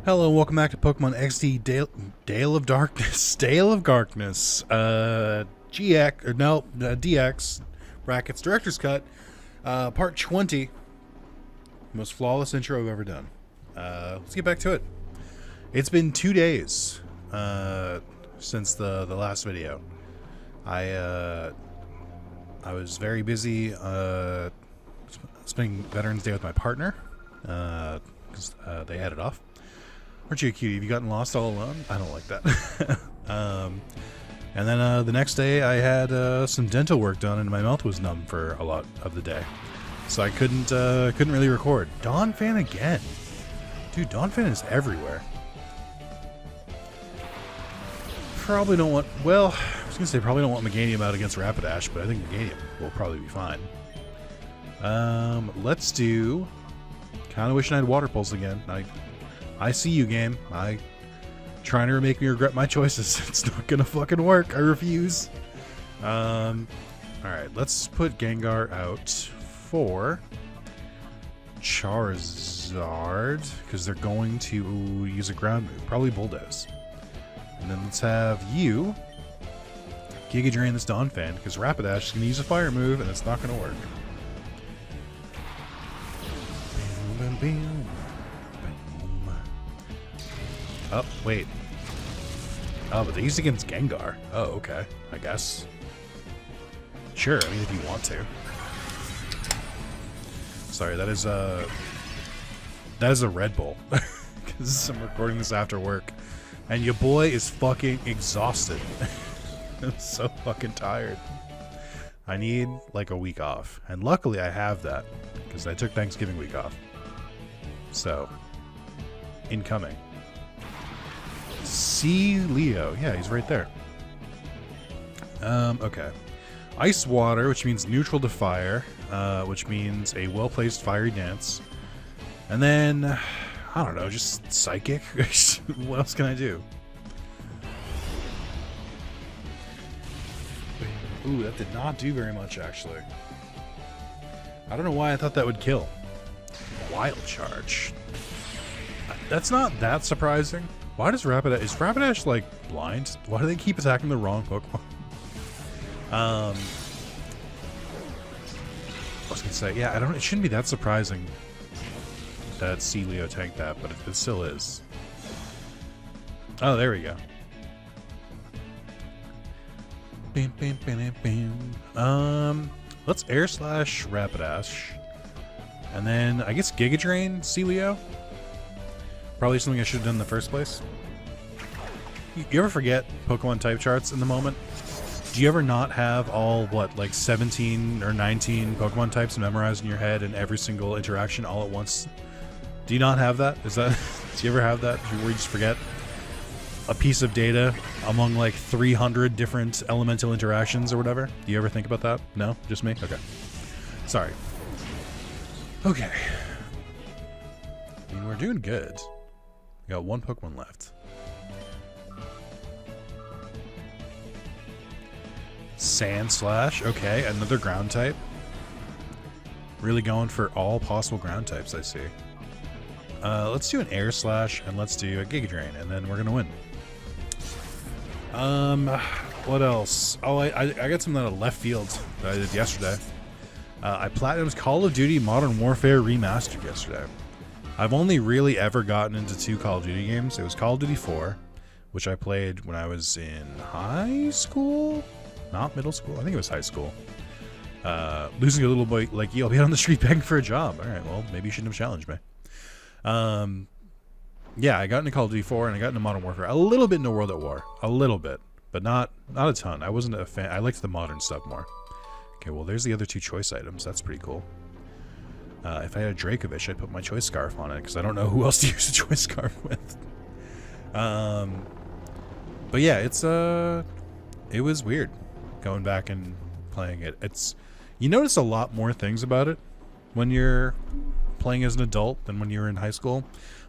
Hello and welcome back to Pokemon XD Dale of Darkness. Dale of Darkness. DX brackets Director's Cut. Part 20. Most flawless intro I've ever done. Let's get back to it. It's been 2 days since the last video. I was very busy spending Veterans Day with my partner because they had it off. Aren't you a cutie? Have you gotten lost all alone? I don't like that. And then the next day I had some dental work done and my mouth was numb for a lot of the day. So I couldn't really record. Dawn Fan again. Dude, Dawn Fan is everywhere. Probably don't want... Well, I was going to say probably don't want Meganium out against Rapidash, but I think Meganium will probably be fine. Let's do... Kind of wishing I had Water Pulse again. I see you, game. Trying to make me regret my choices. It's not gonna fucking work. I refuse. Alright, let's put Gengar out for Charizard, because they're going to use a ground move. Probably Bulldoze. And then let's have you Giga Drain this Dawn Fan, because Rapidash is gonna use a fire move, and it's not gonna work. Oh, wait. Oh, but they used against Gengar. Oh, okay. I guess. Sure, I mean, if you want to. Sorry, that is a Red Bull. Because I'm recording this after work. And your boy is fucking exhausted. I'm so fucking tired. I need, like, a week off. And luckily I have that. Because I took Thanksgiving week off. So, incoming. See Leo. Yeah, he's right there. Okay. Ice Water, which means neutral to fire, which means a well-placed fiery dance. And then, I don't know, just Psychic? What else can I do? Ooh, that did not do very much, actually. I don't know why I thought that would kill. Wild Charge. That's not that surprising. Why does Rapidash... Is Rapidash, like, blind? Why do they keep attacking the wrong Pokemon? I was gonna say, yeah, it shouldn't be that surprising that Celio tanked that, but it still is. Oh, there we go. Bam, bam, bam, bam. Let's Air Slash Rapidash. And then, I guess Giga Drain Celio? Probably something I should have done in the first place. You ever forget Pokemon type charts in the moment? Do you ever not have all, what, like 17 or 19 Pokemon types memorized in your head and every single interaction all at once? Do you not have that? Do you ever have that where you just forget a piece of data among like 300 different elemental interactions or whatever? Do you ever think about that? No? Just me? Okay. Sorry. Okay. I mean, we're doing good. We got one Pokemon left. Sand Slash. Okay, another ground type. Really going for all possible ground types, I see. Let's do an Air Slash, and let's do a Giga Drain, and then we're gonna win. What else? Oh, I got something out of left field that I did yesterday. I platinumed Call of Duty Modern Warfare Remastered yesterday. I've only really ever gotten into 2 Call of Duty games. It was Call of Duty 4, which I played when I was in high school? Not middle school. I think it was high school. Losing a little boy like you, I'll be out on the street begging for a job. Alright, well, maybe you shouldn't have challenged me. Yeah, I got into Call of Duty 4 and I got into Modern Warfare. A little bit into World at War. A little bit. But not a ton. I wasn't a fan. I liked the modern stuff more. Okay, well, there's the other 2 choice items. That's pretty cool. If I had a Dracovish, I'd put my choice scarf on it, because I don't know who else to use a choice scarf with. But yeah, it was weird going back and playing it. You notice a lot more things about it when you're playing as an adult than when you were in high school.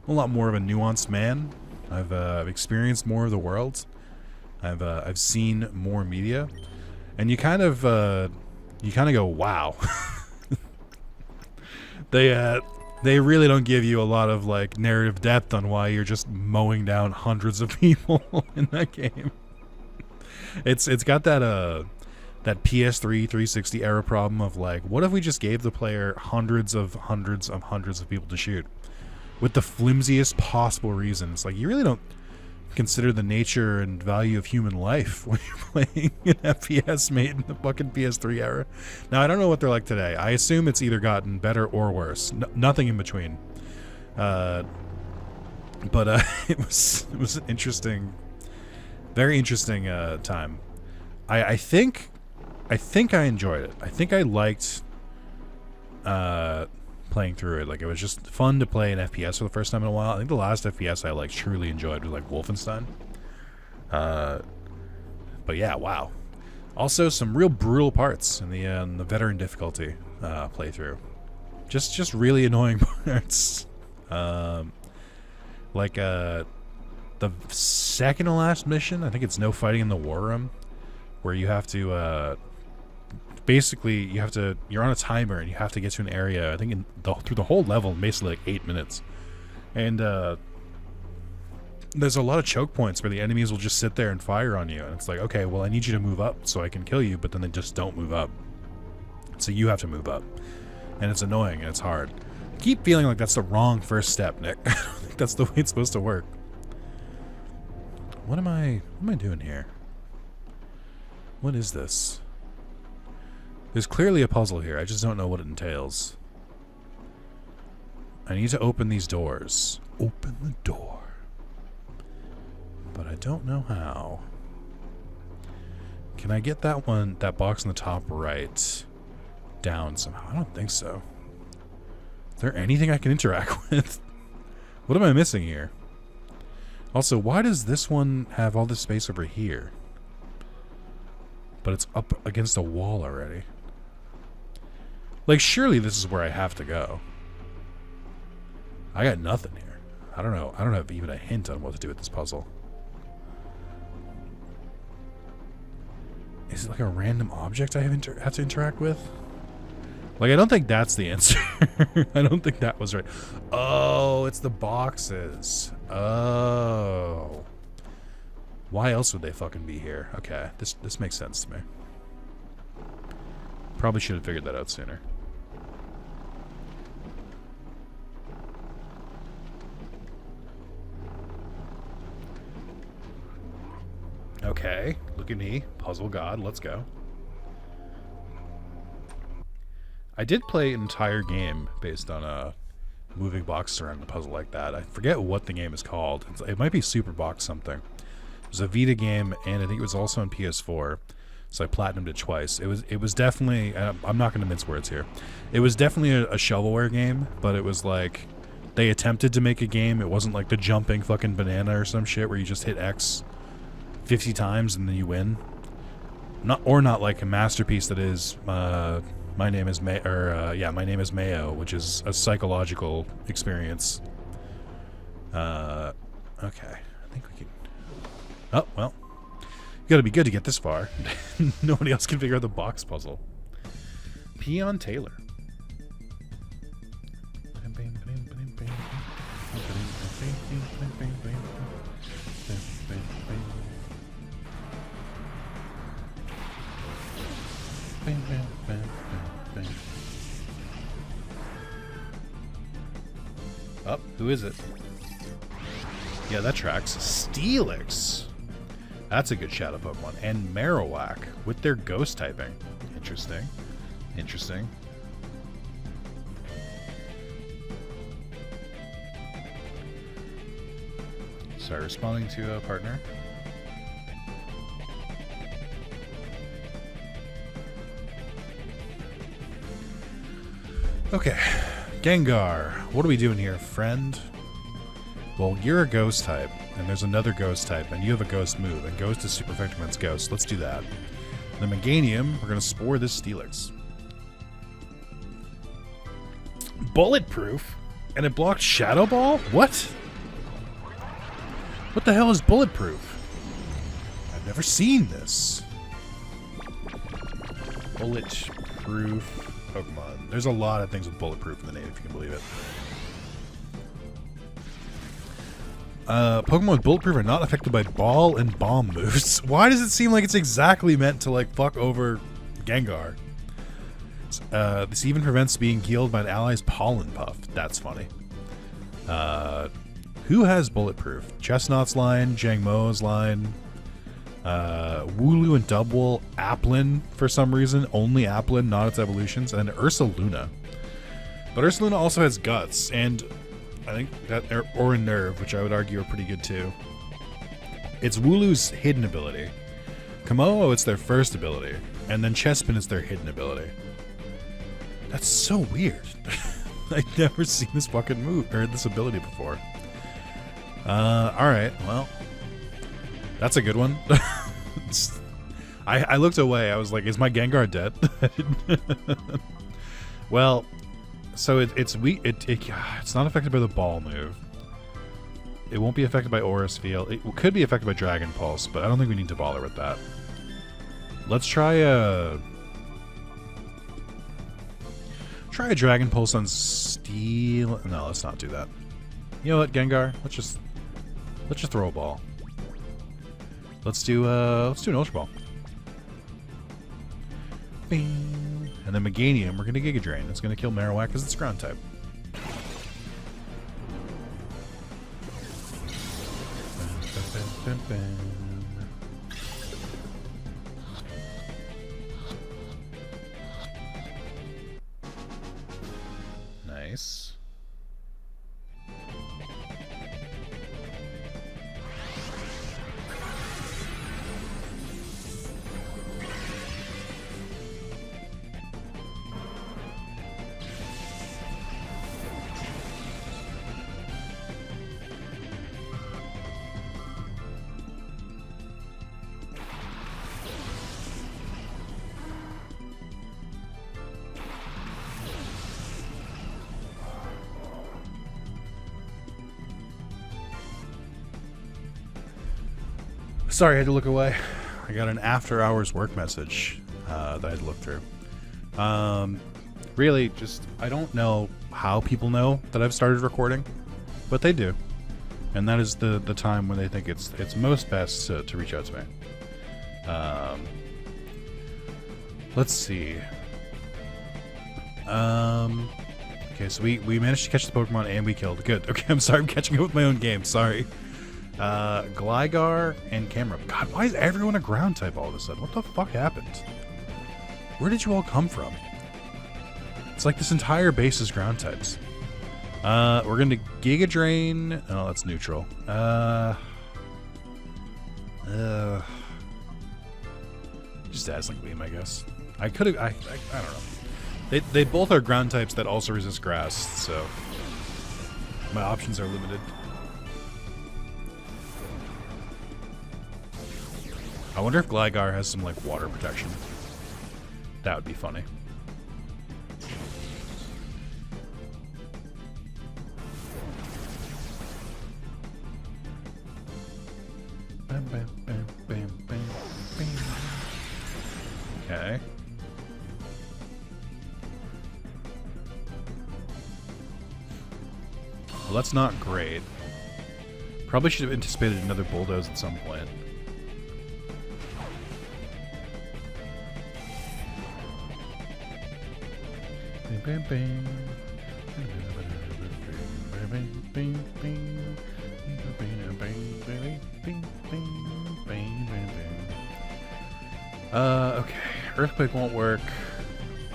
I'm a lot more of a nuanced man. I've experienced more of the world. I've seen more media, and you kind of go, wow. They They really don't give you a lot of like narrative depth on why you're just mowing down hundreds of people in that game. It's got that that PS3 360 era problem of like, what if we just gave the player hundreds of people to shoot with the flimsiest possible reason? It's like, you really don't consider the nature and value of human life when you're playing an FPS made in the fucking PS3 era. Now, I don't know what they're like today. I assume it's either gotten better or worse. Nothing in between. But it was an interesting, very interesting time. I think I enjoyed it. I think I liked playing through it. Like, it was just fun to play an FPS for the first time in a while. I think the last FPS I like truly enjoyed was like Wolfenstein. But yeah, wow. Also, some real brutal parts in the veteran difficulty playthrough. Just really annoying parts. Like the second to last mission, I think it's no fighting in the war room, where you have to basically you're on a timer and you have to get to an area, I think through the whole level in basically like 8 minutes. And there's a lot of choke points where the enemies will just sit there and fire on you, and it's like, okay, well, I need you to move up so I can kill you, but then they just don't move up, so you have to move up, and it's annoying and it's hard. I keep feeling like that's the wrong first step, Nick. I don't think that's the way it's supposed to work. What am I doing here? What is this? There's clearly a puzzle here. I just don't know what it entails. I need to open these doors. Open the door. But I don't know how. Can I get that box in the top right, down somehow? I don't think so. Is there anything I can interact with? What am I missing here? Also, why does this one have all this space over here? But it's up against a wall already. Like, surely this is where I have to go. I got nothing here. I don't know. I don't have even a hint on what to do with this puzzle. Is it like a random object I have to interact with? Like, I don't think that's the answer. I don't think that was right. Oh, it's the boxes. Oh. Why else would they fucking be here? Okay, this makes sense to me. Probably should have figured that out sooner. Okay, look at me, puzzle god, let's go. I did play an entire game based on moving boxes around a puzzle like that. I forget what the game is called. It might be Super Box something. It was a Vita game, and I think it was also on PS4. So I platinumed it twice. It was definitely, I'm not going to mince words here. It was definitely a shovelware game, but it was like, they attempted to make a game. It wasn't like the jumping fucking banana or some shit where you just hit X 50 times and then you win. Not like a masterpiece that is My Name is My Name is Mayo, which is a psychological experience. Okay, I think we can. Oh well, you gotta be good to get this far. Nobody else can figure out the box puzzle. Peon Taylor. Oh, who is it? Yeah, that tracks. Steelix. That's a good shadow Pokemon. And Marowak with their ghost typing. Interesting. Interesting. Sorry, responding to a partner. Okay, Gengar, what are we doing here, friend? Well, you're a ghost type, and there's another ghost type, and you have a ghost move, and ghost is super effective against ghosts. Let's do that. The Meganium, we're going to spore this Steelix. Bulletproof? And it blocked Shadow Ball? What? What the hell is bulletproof? I've never seen this. Bulletproof Pokemon. There's a lot of things with bulletproof in the name, if you can believe it. Pokemon with Bulletproof are not affected by ball and bomb moves. Why does it seem like it's exactly meant to, like, fuck over Gengar? This even prevents being healed by an ally's Pollen Puff. That's funny. Who has Bulletproof? Chestnut's line, Jangmo's line, Wooloo and Dubwool, Applin for some reason. Only Applin, not its evolutions, and Ursaluna. But Ursaluna also has Guts, and I think that or a Nerve, which I would argue are pretty good too. It's Wooloo's hidden ability. Komodo, it's their first ability, and then Chespin is their hidden ability. That's so weird. I've never seen this fucking move or this ability before. Alright, well. That's a good one. I looked away. I was like, is my Gengar dead? Well, so it's weak. It's not affected by the ball move. It won't be affected by Aura's Field. It could be affected by Dragon Pulse, but I don't think we need to bother with that. Let's try a Dragon Pulse on Steel. No, let's not do that. You know what, Gengar? Let's just throw a ball. Let's do an Ultra Ball. Bing. And then Meganium, we're gonna Giga Drain. It's gonna kill Marowak because it's ground type. Nice. Sorry, I had to look away. I got an after-hours work message that I had to look through. Really, just I don't know how people know that I've started recording, but they do, and that is the time when they think it's most best to reach out to me. Let's see. Okay, so we managed to catch the Pokemon and we killed. Good. Okay, I'm sorry, I'm catching up with my own game. Sorry. Gligar and Camerupt. God, why is everyone a ground type all of a sudden? What the fuck happened? Where did you all come from? It's like this entire base is ground types. We're going to Giga Drain. Oh, that's neutral. Just Dazzling Gleam, I guess. I could have. I don't know. They both are ground types that also resist grass, so my options are limited. I wonder if Gligar has some, like, water protection. That would be funny. Okay. Well, that's not great. Probably should have anticipated another Bulldoze at some point. Okay. Earthquake won't work.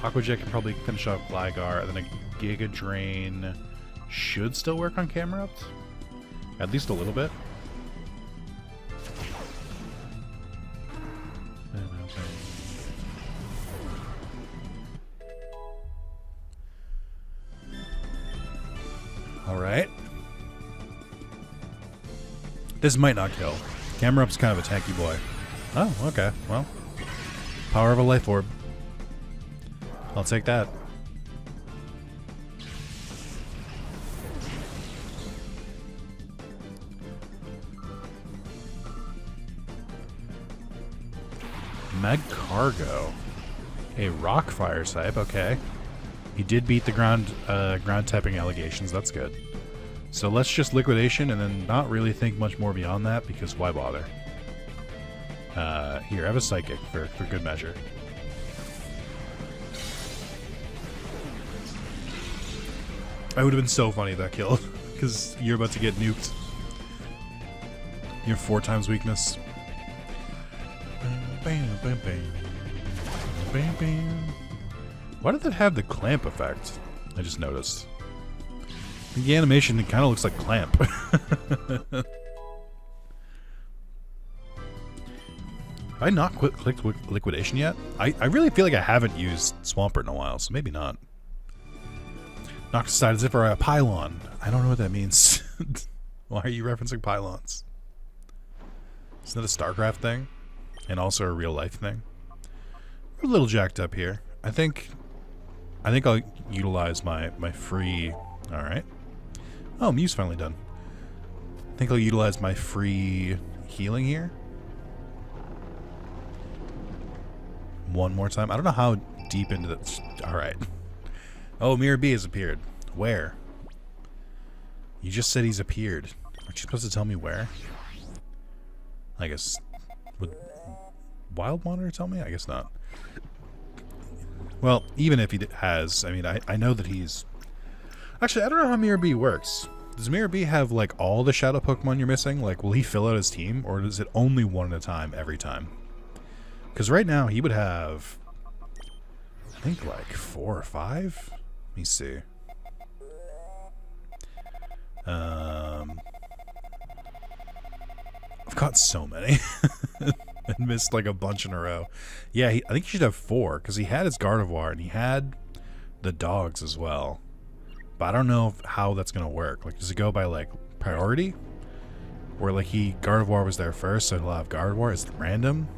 Aqua Jet can probably finish off Gligar, and then a Giga Drain should still work on Camerupt. At least a little bit. Alright. This might not kill. Camerupt's kind of a tanky boy. Oh, okay. Well. Power of a Life Orb. I'll take that. Magcargo. A rock fire type, okay. He did beat the ground typing allegations, that's good. So let's just liquidation and then not really think much more beyond that, because why bother? Here, have a psychic for good measure. It would have been so funny if that killed, because you're about to get nuked. You have 4 times weakness. Why did that have the clamp effect? I just noticed. The animation, it kind of looks like clamp. Have I not clicked liquidation yet? I really feel like I haven't used Swampert in a while, so maybe not. Knocked aside as if for a pylon. I don't know what that means. Why are you referencing pylons? Isn't that a StarCraft thing? And also a real life thing? We're a little jacked up here. I think I'll utilize my free... Alright. Oh, Mew's finally done. I think I'll utilize my free healing here. One more time. I don't know how deep into this... Alright. Oh, Mirror B has appeared. Where? You just said he's appeared. Aren't you supposed to tell me where? I guess... Would Wild Monitor tell me? I guess not. Well, even if he has... I mean, I know that he's... Actually, I don't know how Mirror B works. Does Mirror B have, like, all the Shadow Pokemon you're missing? Like, will he fill out his team? Or is it only one at a time every time? Because right now, he would have... I think, like, 4 or 5? Let me see. I've got so many. And missed, like, a bunch in a row. Yeah, I think he should have 4, because he had his Gardevoir, and he had the dogs as well. But I don't know how that's going to work. Like, does it go by, like, priority? Or, like, Gardevoir was there first, so he'll have Gardevoir. Is it random?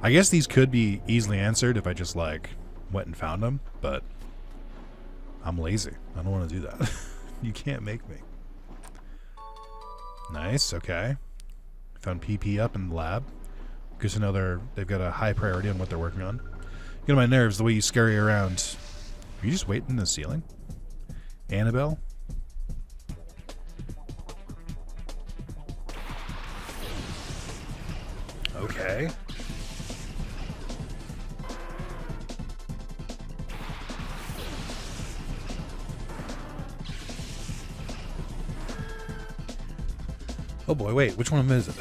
I guess these could be easily answered if I just, like, went and found them. But I'm lazy. I don't want to do that. You can't make me. Nice, okay. Found PP up in the lab. Good to know they've got a high priority on what they're working on. Get on my nerves the way you scurry around. Are you just waiting in the ceiling? Annabelle? Okay. Oh boy, wait, which one of them is it?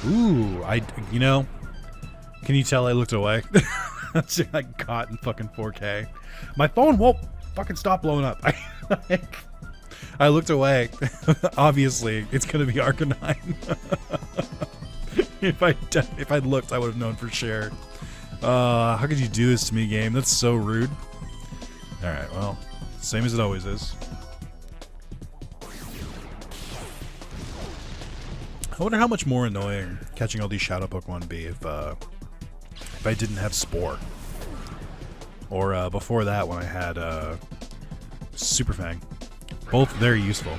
Ooh, you know, can you tell I looked away? I caught in fucking 4K. My phone won't fucking stop blowing up. I looked away. Obviously, it's gonna be Arcanine. If I'd looked, I would have known for sure. How could you do this to me, game? That's so rude. Alright, well, same as it always is. I wonder how much more annoying catching all these Shadow Pokemon would be if I didn't have Spore. Or before that when I had Super Fang. Both very useful.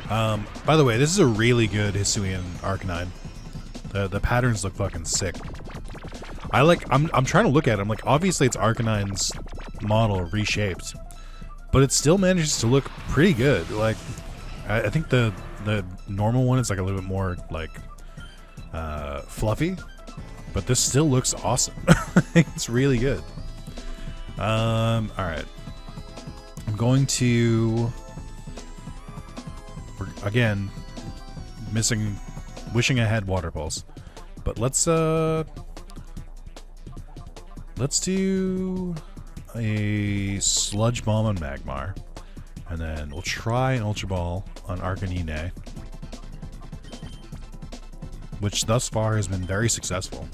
By the way, this is a really good Hisuian Arcanine. The patterns look fucking sick. I'm trying to look at it. I'm like, obviously it's Arcanine's model reshaped, but it still manages to look pretty good. Like, I think the normal one is like a little bit more like fluffy, but this still looks awesome. It's really good. All right, I'm going to again wishing I had Water Pulse, but let's do a Sludge Bomb on Magmar. And then we'll try an Ultra Ball on Arcanine, which thus far has been very successful.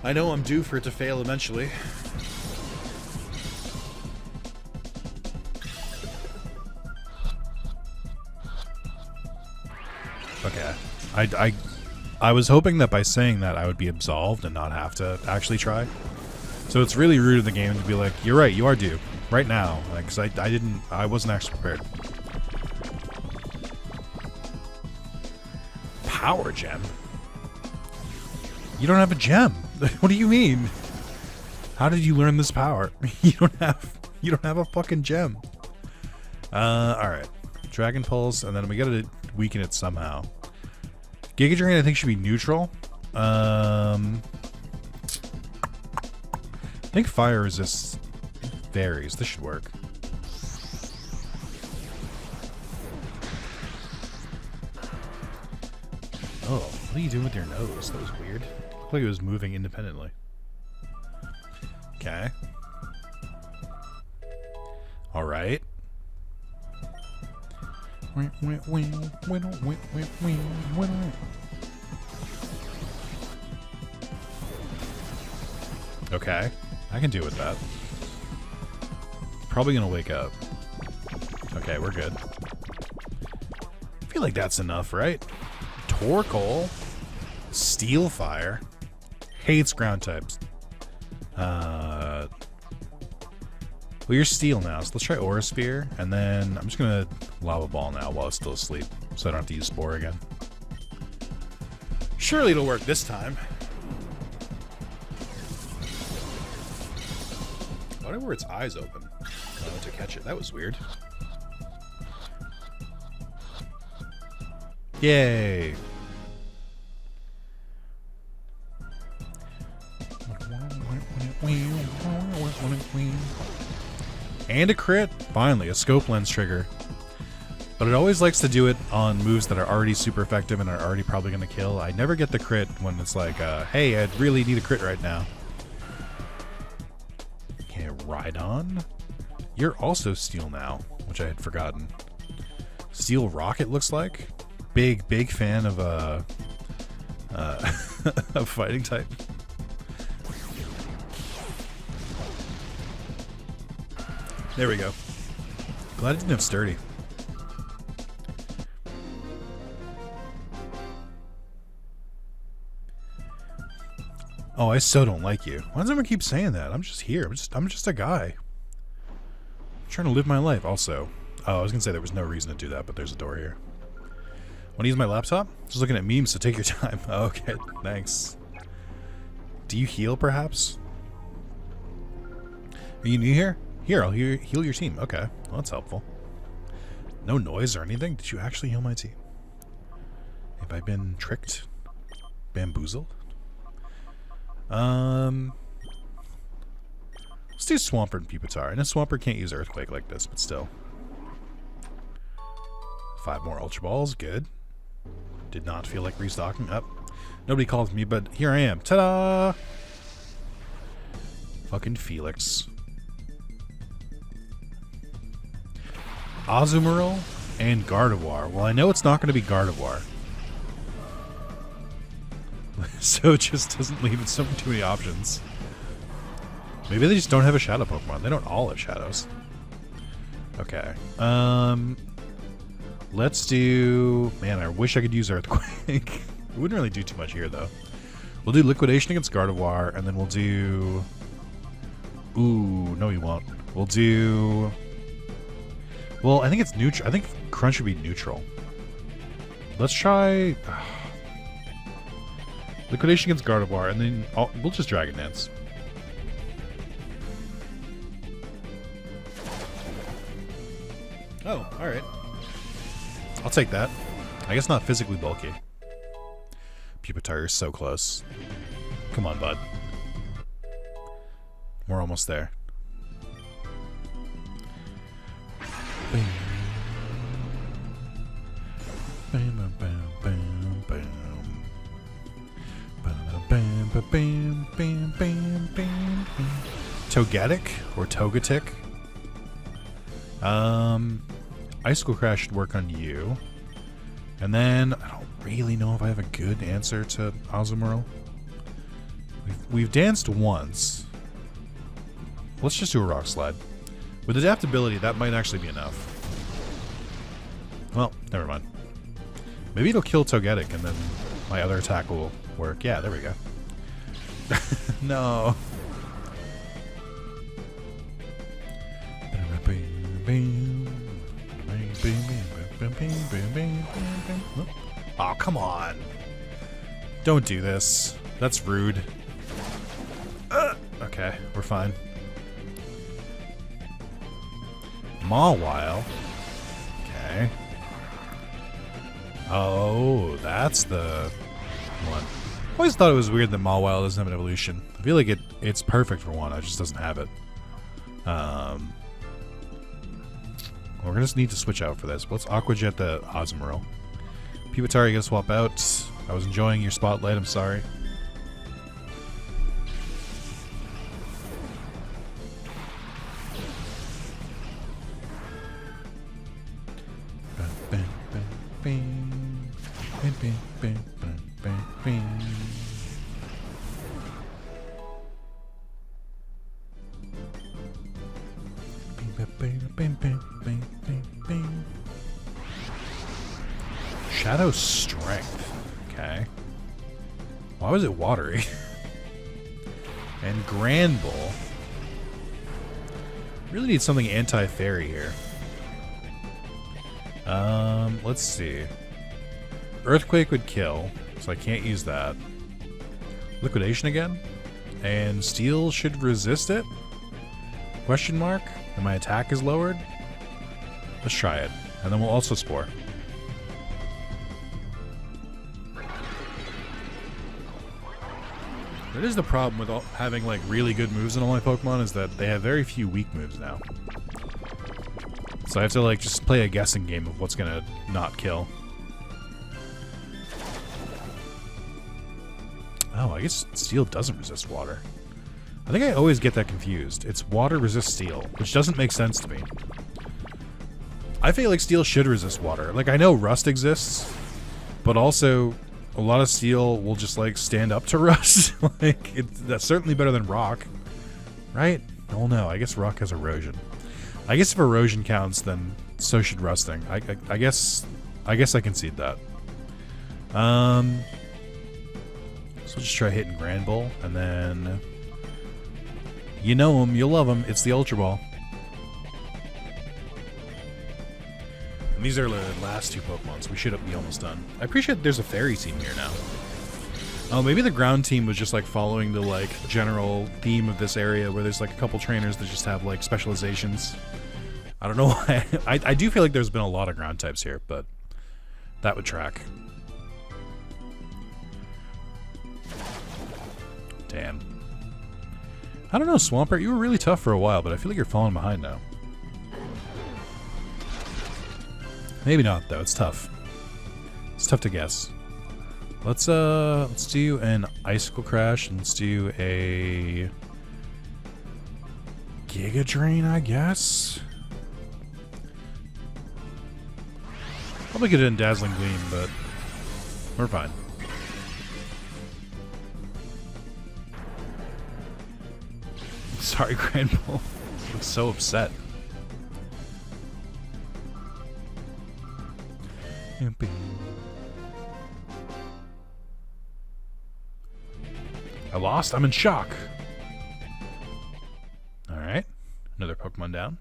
I know I'm due for it to fail eventually. Okay. I was hoping that by saying that I would be absolved and not have to actually try. So it's really rude of the game to be like, you're right, you are due. Right now, because I wasn't actually prepared. Power gem? You don't have a gem. What do you mean? How did you learn this power? You don't have You don't have a fucking gem. Alright. Dragon Pulse, and then we gotta weaken it somehow. Giga Drain I think should be neutral. I think fire resist varies. This should work. Oh, what are you doing with your nose? That was weird. Looked like it was moving independently. Okay. Alright. Okay. I can deal with that. Probably gonna wake up. Okay, we're good. I feel like that's enough, right? Torkoal. Steel Fire. Hates ground types. Well, you're steel now, so let's try Aura Sphere, and then I'm just gonna Lava Ball now while it's still asleep, so I don't have to use Spore again. Surely it'll work this time. Why were its eyes open? To catch it. That was weird. Yay! And a crit! Finally, a scope lens trigger. But it always likes to do it on moves that are already super effective and are already probably going to kill. I never get the crit when it's like, hey, I really need a crit right now. Okay, Rhydon. You're also steel now, which I had forgotten. Steel Rocket looks like. Big fan of a fighting type. There we go. Glad it didn't have Sturdy. Oh, I so don't like you. Why does everyone keep saying that? I'm just here. I'm just a guy. I'm trying to live my life. Also, oh, I was gonna say there was no reason to do that, but there's a door here. Want to use my laptop? Just looking at memes, so take your time. Oh, okay, thanks. Do you heal, perhaps? Are you new here? Here, I'll heal your team. Okay, well, that's helpful. No noise or anything? Did you actually heal my team? Have I been tricked? Bamboozled? Let's do Swampert and Pupitar. And a Swampert can't use Earthquake like this, but still. 5 more Ultra Balls, good. Did not feel like restocking. Up. Nobody called me, but here I am. Ta-da! Fucking Felix. Azumarill and Gardevoir. Well, I know it's not going to be Gardevoir. So it just doesn't leave it so too many options. Maybe they just don't have a shadow Pokemon. They don't all have shadows. Okay. Let's do... Man, I wish I could use Earthquake. It wouldn't really do too much here, though. We'll do Liquidation against Gardevoir, and then we'll do... Ooh, no you won't. We'll do... Well, I think it's neutral. I think Crunch would be neutral. Let's try... Liquidation against Gardevoir, and then we'll just Dragon Dance. Oh, alright. I'll take that. I guess not physically bulky. Pupitar is so close. Come on, bud. We're almost there. Bam. Bam, bam, bam, bam. Bam, bam, bam, bam, bam, bam. Togetic or Togetic? Icicle Crash should work on you. And then I don't really know if I have a good answer to Azumarill. We've danced once. Let's just do a Rock Slide. With adaptability, that might actually be enough. Well, never mind. Maybe it'll kill Togetic and then my other attack will work. Yeah, there we go. No. Oh, come on. Don't do this. That's rude. Okay, we're fine. Mawile. Okay. Oh, that's the one. I always thought it was weird that Mawile doesn't have an evolution. I feel like it's perfect for one. It just doesn't have it. We're gonna just need to switch out for this. Let's Aqua Jet the Azumarill. Pupitar, you gotta swap out. I was enjoying your spotlight. I'm sorry. Shadow Strength. Okay. Why was it watery? And Grand Bull. Really need something anti-fairy here. Let's see. Earthquake would kill, so I can't use that. Liquidation again? And Steel should resist it? Question mark? And my attack is lowered? Let's try it. And then we'll also Spore. That is the problem with having like really good moves in all my Pokemon, is that they have very few weak moves now. So I have to like just play a guessing game of what's gonna not kill. Oh, I guess Steel doesn't resist water. I think I always get that confused. It's water resists Steel, which doesn't make sense to me. I feel like Steel should resist water. Like, I know Rust exists, but also a lot of Steel will just like stand up to Rust. Like, that's certainly better than Rock, right? Oh no, I guess Rock has Erosion. I guess if Erosion counts, then so should Rusting. I guess I concede that. So we'll just try hitting Grand Bull, and then you know him, you'll love him. It's the Ultra Ball. And these are the last two Pokemon, so we should be almost done. I appreciate there's a Fairy team here now. Oh, maybe the ground team was just like following the like general theme of this area, where there's like a couple trainers that just have like specializations. I don't know why. I do feel like there's been a lot of ground types here, but that would track. Damn. I don't know, Swampert, you were really tough for a while, but I feel like you're falling behind now. Maybe not, though. It's tough. It's tough to guess. Let's do an Icicle Crash, and let's do a Giga Drain, I guess. Probably could have done Dazzling Gleam, but we're fine. Sorry, Grand Bull. I'm so upset. I lost? I'm in shock. Alright. Another Pokemon down.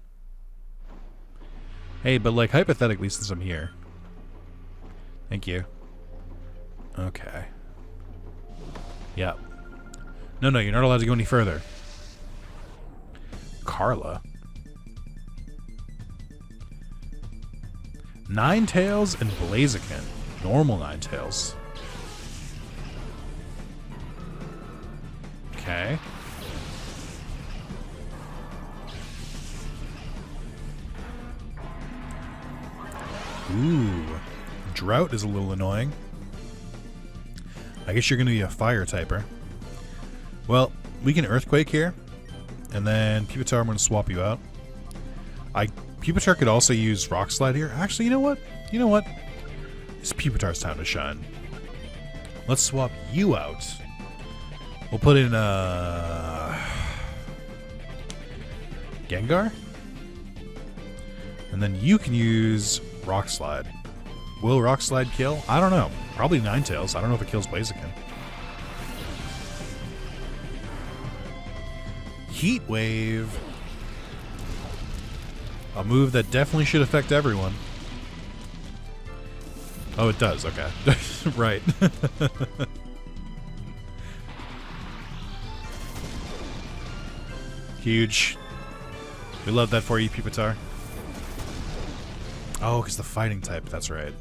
Hey, but like hypothetically, since I'm here. Thank you. Okay. Yep. No, you're not allowed to go any further. Carla. Ninetales and Blaziken. Normal Ninetales. Okay. Ooh. Drought is a little annoying. I guess you're going to be a fire typer. Well, we can Earthquake here. And then Pupitar, I'm going to swap you out. Pupitar could also use Rock Slide here. Actually, you know what? It's Pupitar's time to shine. Let's swap you out. We'll put in Gengar. And then you can use Rock Slide. Will Rock Slide kill? I don't know. Probably Ninetales. I don't know if it kills Blaziken. Heat Wave. A move that definitely should affect everyone. Oh, it does. Okay. Right. Huge. We love that for you, Pupitar. Oh, because the fighting type. That's right.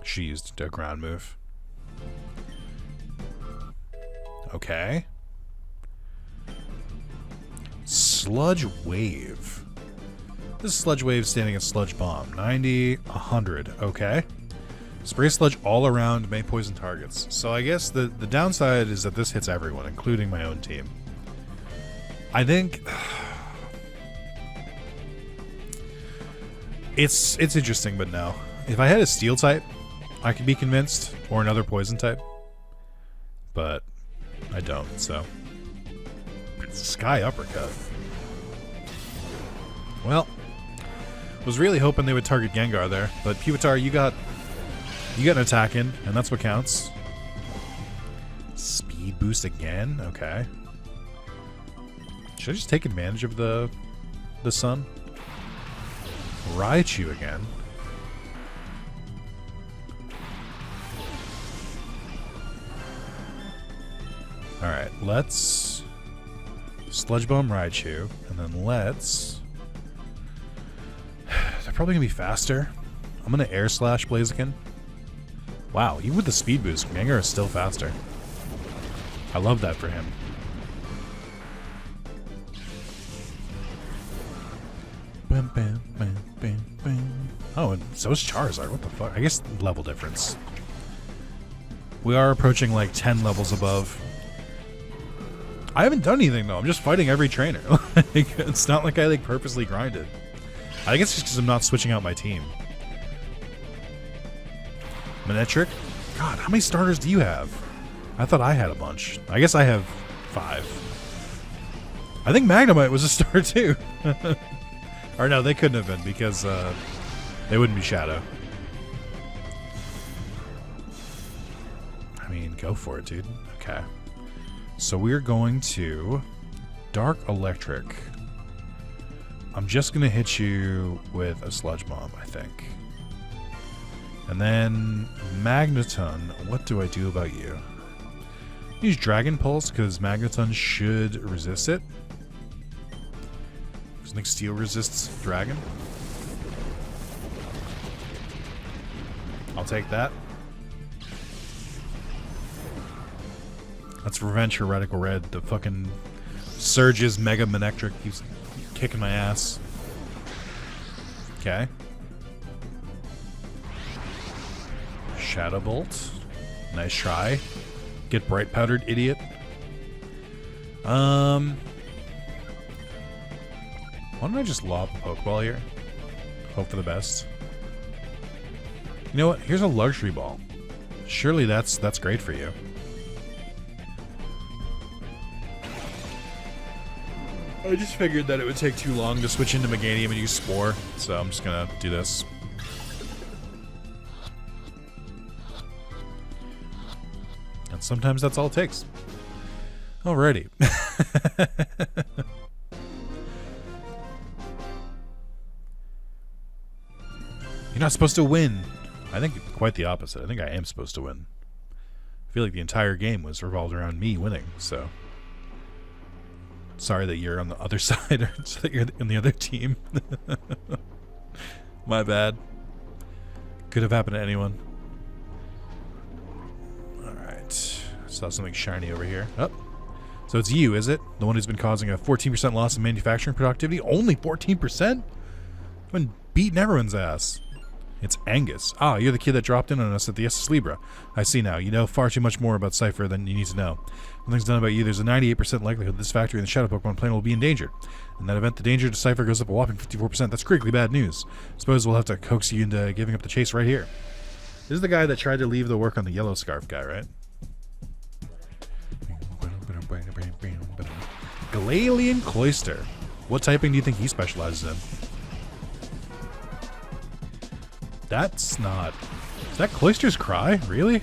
She used a ground move. Okay. Sludge Wave. This is Sludge Wave standing at Sludge Bomb. 90, 100. Okay. Spray sludge all around, may poison targets. So I guess the downside is that this hits everyone, including my own team. I think it's interesting, but no. If I had a steel type, I could be convinced, or another poison type, but I don't. So Sky Uppercut. Well, was really hoping they would target Gengar there, but Pupitar, you got an attack in, and that's what counts. Speed boost again? Okay. Should I just take advantage of the sun? Raichu again. Alright, let's Sludge Bomb Raichu, and then let's... They're probably going to be faster. I'm going to Air Slash Blaziken. Wow, even with the speed boost, Gengar is still faster. I love that for him. Bam, bam, bam, bam, bam. Oh, and so is Charizard. What the fuck? I guess level difference. We are approaching like 10 levels above. I haven't done anything though. I'm just fighting every trainer. Like, it's not like I like purposely grinded. I guess it's because I'm not switching out my team. Manectric? God, how many starters do you have? I thought I had a bunch. I guess I have 5. I think Magnemite was a star too. Or no, they couldn't have been because they wouldn't be Shadow. I mean, go for it, dude. Okay. So we're going to Dark Electric. I'm just going to hit you with a Sludge Bomb, I think. And then Magneton, what do I do about you? Use Dragon Pulse because Magneton should resist it. I think Steel resists Dragon. I'll take that. Let's revenge for Radical Red. The fucking Surge's Mega Manectric keeps kicking my ass. Okay. Shadow Bolt. Nice try. Get Bright Powdered, idiot. Why don't I just lob a Pokeball here? Hope for the best. You know what? Here's a Luxury Ball. Surely that's great for you. I just figured that it would take too long to switch into Meganium and use Spore, so I'm just gonna do this. And sometimes that's all it takes. Alrighty. You're not supposed to win. I think quite the opposite. I think I am supposed to win. I feel like the entire game was revolved around me winning, so... Sorry that you're on the other side, or so that you're in the other team. My bad. Could have happened to anyone. Alright. Saw something shiny over here. Oh. So it's you, is it? The one who's been causing a 14% loss in manufacturing productivity? Only 14%? I've been beating everyone's ass. It's Angus. Ah, you're the kid that dropped in on us at the SS Libra. I see now. You know far too much more about Cypher than you need to know. When things done about you, there's a 98% likelihood this factory and the Shadow Pokemon plane will be endangered. In that event, the danger to Cypher goes up a whopping 54%. That's critically bad news. Suppose we'll have to coax you into giving up the chase right here. This is the guy that tried to leave the work on the Yellow Scarf guy, right? Galalian Cloyster. What typing do you think he specializes in? That's not... Is that Cloyster's Cry? Really?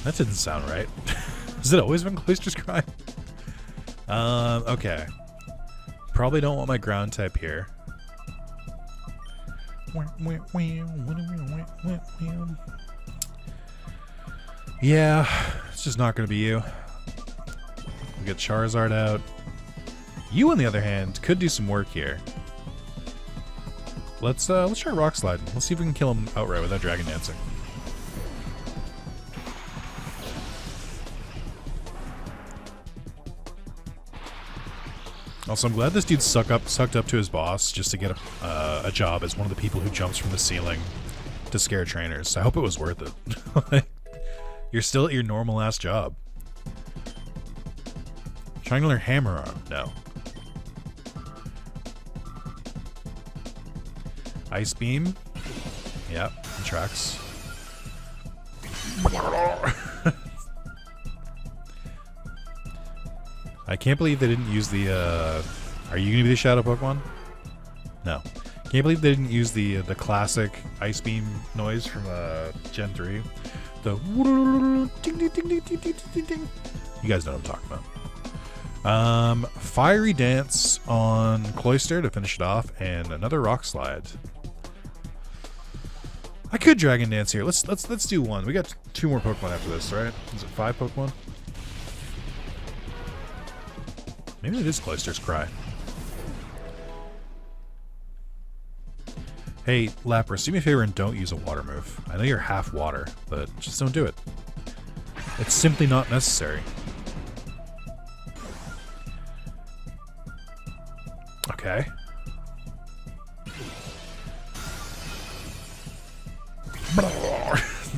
That didn't sound right. Has it always been Cloyster's Cry? Okay. Probably don't want my ground type here. Yeah, it's just not going to be you. We get Charizard out. You, on the other hand, could do some work here. Let's try Rock Slide. Let's see if we can kill him outright without Dragon Dancing. Also, I'm glad this dude sucked up to his boss just to get a job as one of the people who jumps from the ceiling to scare trainers. I hope it was worth it. You're still at your normal ass job. Triangular hammer arm? No. Ice beam? Yep, it tracks. I can't believe they didn't use the, are you gonna be the shadow Pokemon? No. Can't believe they didn't use the classic ice beam noise from, Gen 3. The ding ding ding ding ding ding ding ding. You guys know what I'm talking about. Fiery Dance on Cloyster to finish it off, and another Rock Slide. I could Dragon Dance here. Let's do one. We got 2 more Pokemon after this, right? Is it 5 Pokemon? Maybe it is Cloyster's Cry. Hey, Lapras, do me a favor and don't use a water move. I know you're half water, but just don't do it. It's simply not necessary. Okay.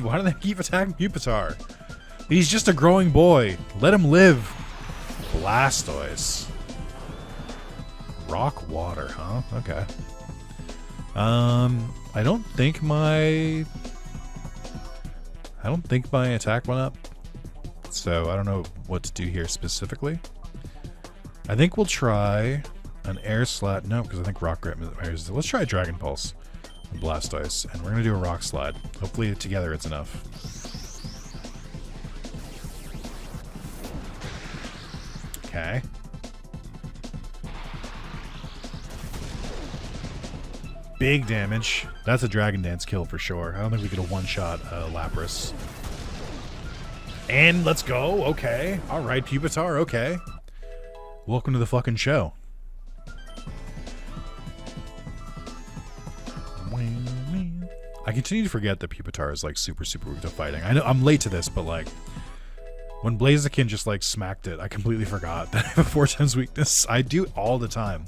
Why do they keep attacking Pupitar? He's just a growing boy. Let him live. Blastoise. Rock water, huh? Okay. I don't think my attack went up. So I don't know what to do here specifically. I think we'll try an Air Slap. No, because I think Rock Grip is. Let's try Dragon Pulse and Blastoise, and we're gonna do a Rock Slide. Hopefully together it's enough. Okay. Big damage. That's a Dragon Dance kill for sure. I don't think we could have one-shot Lapras. And let's go. Okay. All right, Pupitar. Okay. Welcome to the fucking show. I continue to forget that Pupitar is like super weak to fighting. I know I'm late to this, but like when Blaziken just like smacked it, I completely forgot that I have a 4 times weakness. I do all the time.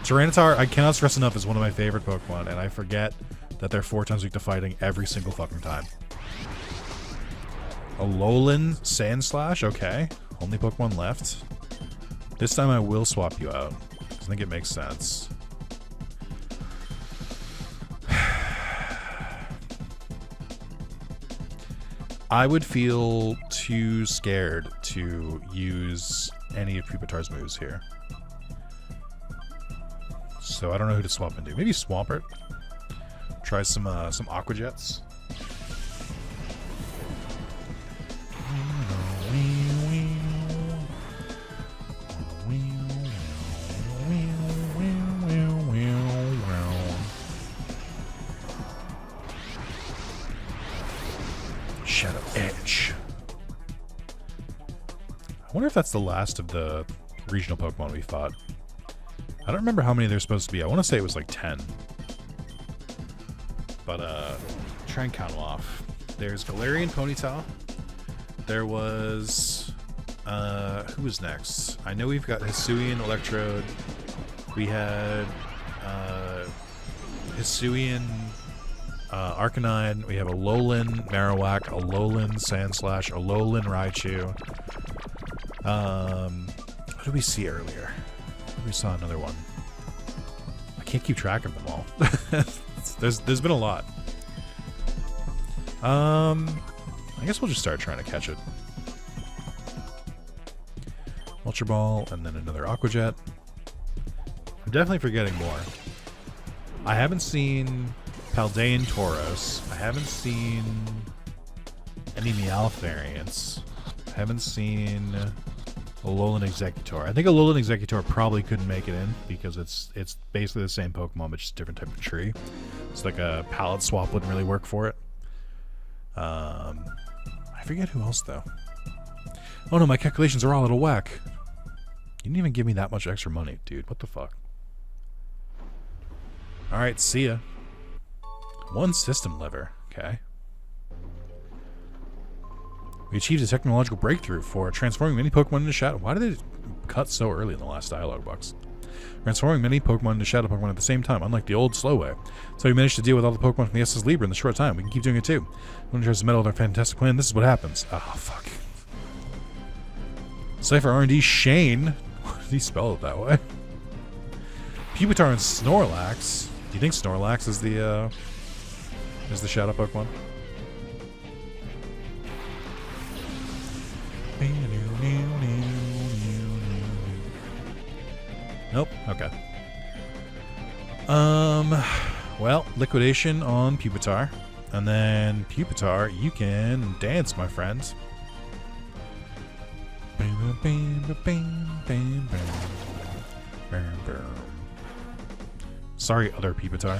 Tyranitar, I cannot stress enough, is one of my favorite Pokemon, and I forget that they're 4 times weak to fighting every single fucking time. Alolan Sand Slash, okay. Only Pokemon left. This time I will swap you out. I think it makes sense. I would feel too scared to use any of Pupitar's moves here. So I don't know who to swap into. Maybe Swampert. Try some Aqua Jets. Shadow Edge. I wonder if that's the last of the regional Pokemon we fought. I don't remember how many there's supposed to be. I want to say it was like 10. But, try and count them off. There's Galarian Ponyta. There was, who was next? I know we've got Hisuian Electrode. We had, Hisuian, Arcanine. We have Alolan Marowak, Alolan Sandslash, Alolan Raichu. What did we see earlier? We saw another one. I can't keep track of them all. there's been a lot. I guess we'll just start trying to catch it. Ultra Ball, and then another Aqua Jet. I'm definitely forgetting more. I haven't seen Paldean Tauros. I haven't seen any Meowth variants. I haven't seen Alolan Executor. I think Alolan Executor probably couldn't make it in because it's basically the same Pokemon but just a different type of tree. It's like a palette swap wouldn't really work for it. I forget who else though. Oh no, my calculations are all out of whack. You didn't even give me that much extra money, dude. What the fuck? Alright, see ya. One system lever. Okay. We achieved a technological breakthrough for transforming many Pokemon into Shadow. Why did they cut so early in the last dialogue box? Transforming many Pokemon into Shadow Pokemon at the same time, unlike the old slow way. So we managed to deal with all the Pokemon from the SS Libra in the short time. We can keep doing it too. When we try to meddle with our fantastic plan, this is what happens. Oh, fuck. Cypher R&D Shane. Why did he spell it that way? Pupitar and Snorlax. Do you think Snorlax is the Shadow Pokemon? Nope. Okay. Well, liquidation on Pupitar. And then Pupitar, you can dance, my friends. Sorry, other Pupitar.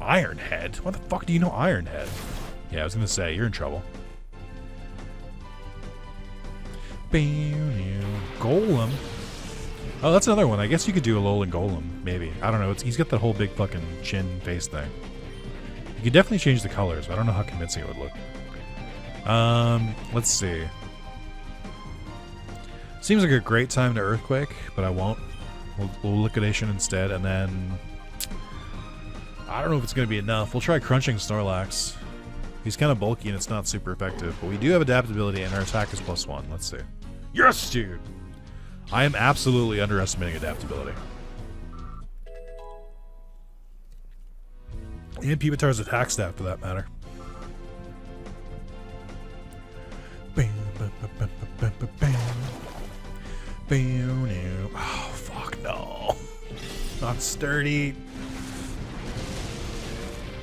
Ironhead? What the fuck do you know Ironhead? Yeah, I was gonna say, you're in trouble. Golem? Oh, that's another one. I guess you could do a Alolan Golem, maybe. I don't know. He's got that whole big fucking chin face thing. You could definitely change the colors, but I don't know how convincing it would look. Let's see. Seems like a great time to Earthquake, but I won't. We'll Liquidation instead, and then... I don't know if it's going to be enough. We'll try Crunching Snorlax. He's kind of bulky and it's not super effective, but we do have adaptability and our attack is +1. Let's see. Yes, dude! I am absolutely underestimating adaptability. And Pupitar's attack stat, for that matter. Oh, fuck no. Not sturdy.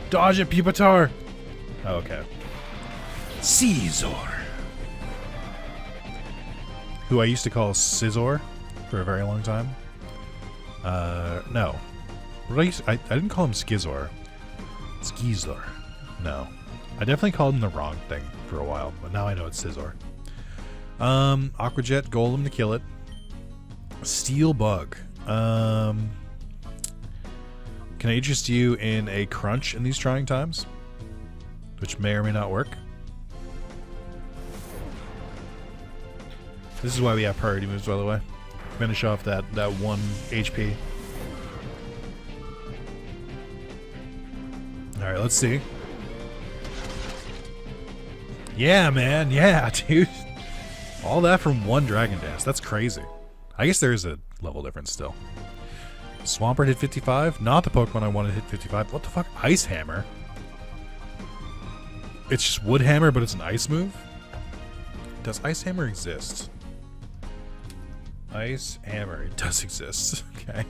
Dodge it, Pupitar! Oh, okay. Caesar. Who I used to call Scizor for a very long time. No. I didn't call him Skizor. Skizor. No. I definitely called him the wrong thing for a while, but now I know it's Scizor. Aqua Jet Golem to kill it. Steel Bug. Can I interest you in a crunch in these trying times? Which may or may not work. This is why we have priority moves, by the way. Finish off that 1 HP. Alright, let's see. Yeah, man. Yeah, dude. All that from 1 Dragon Dance. That's crazy. I guess there is a level difference still. Swampert hit 55. Not the Pokemon I wanted to hit 55. What the fuck? Ice Hammer? It's just Wood Hammer, but it's an ice move? Does Ice Hammer exist? Ice Hammer. It does exist. Okay.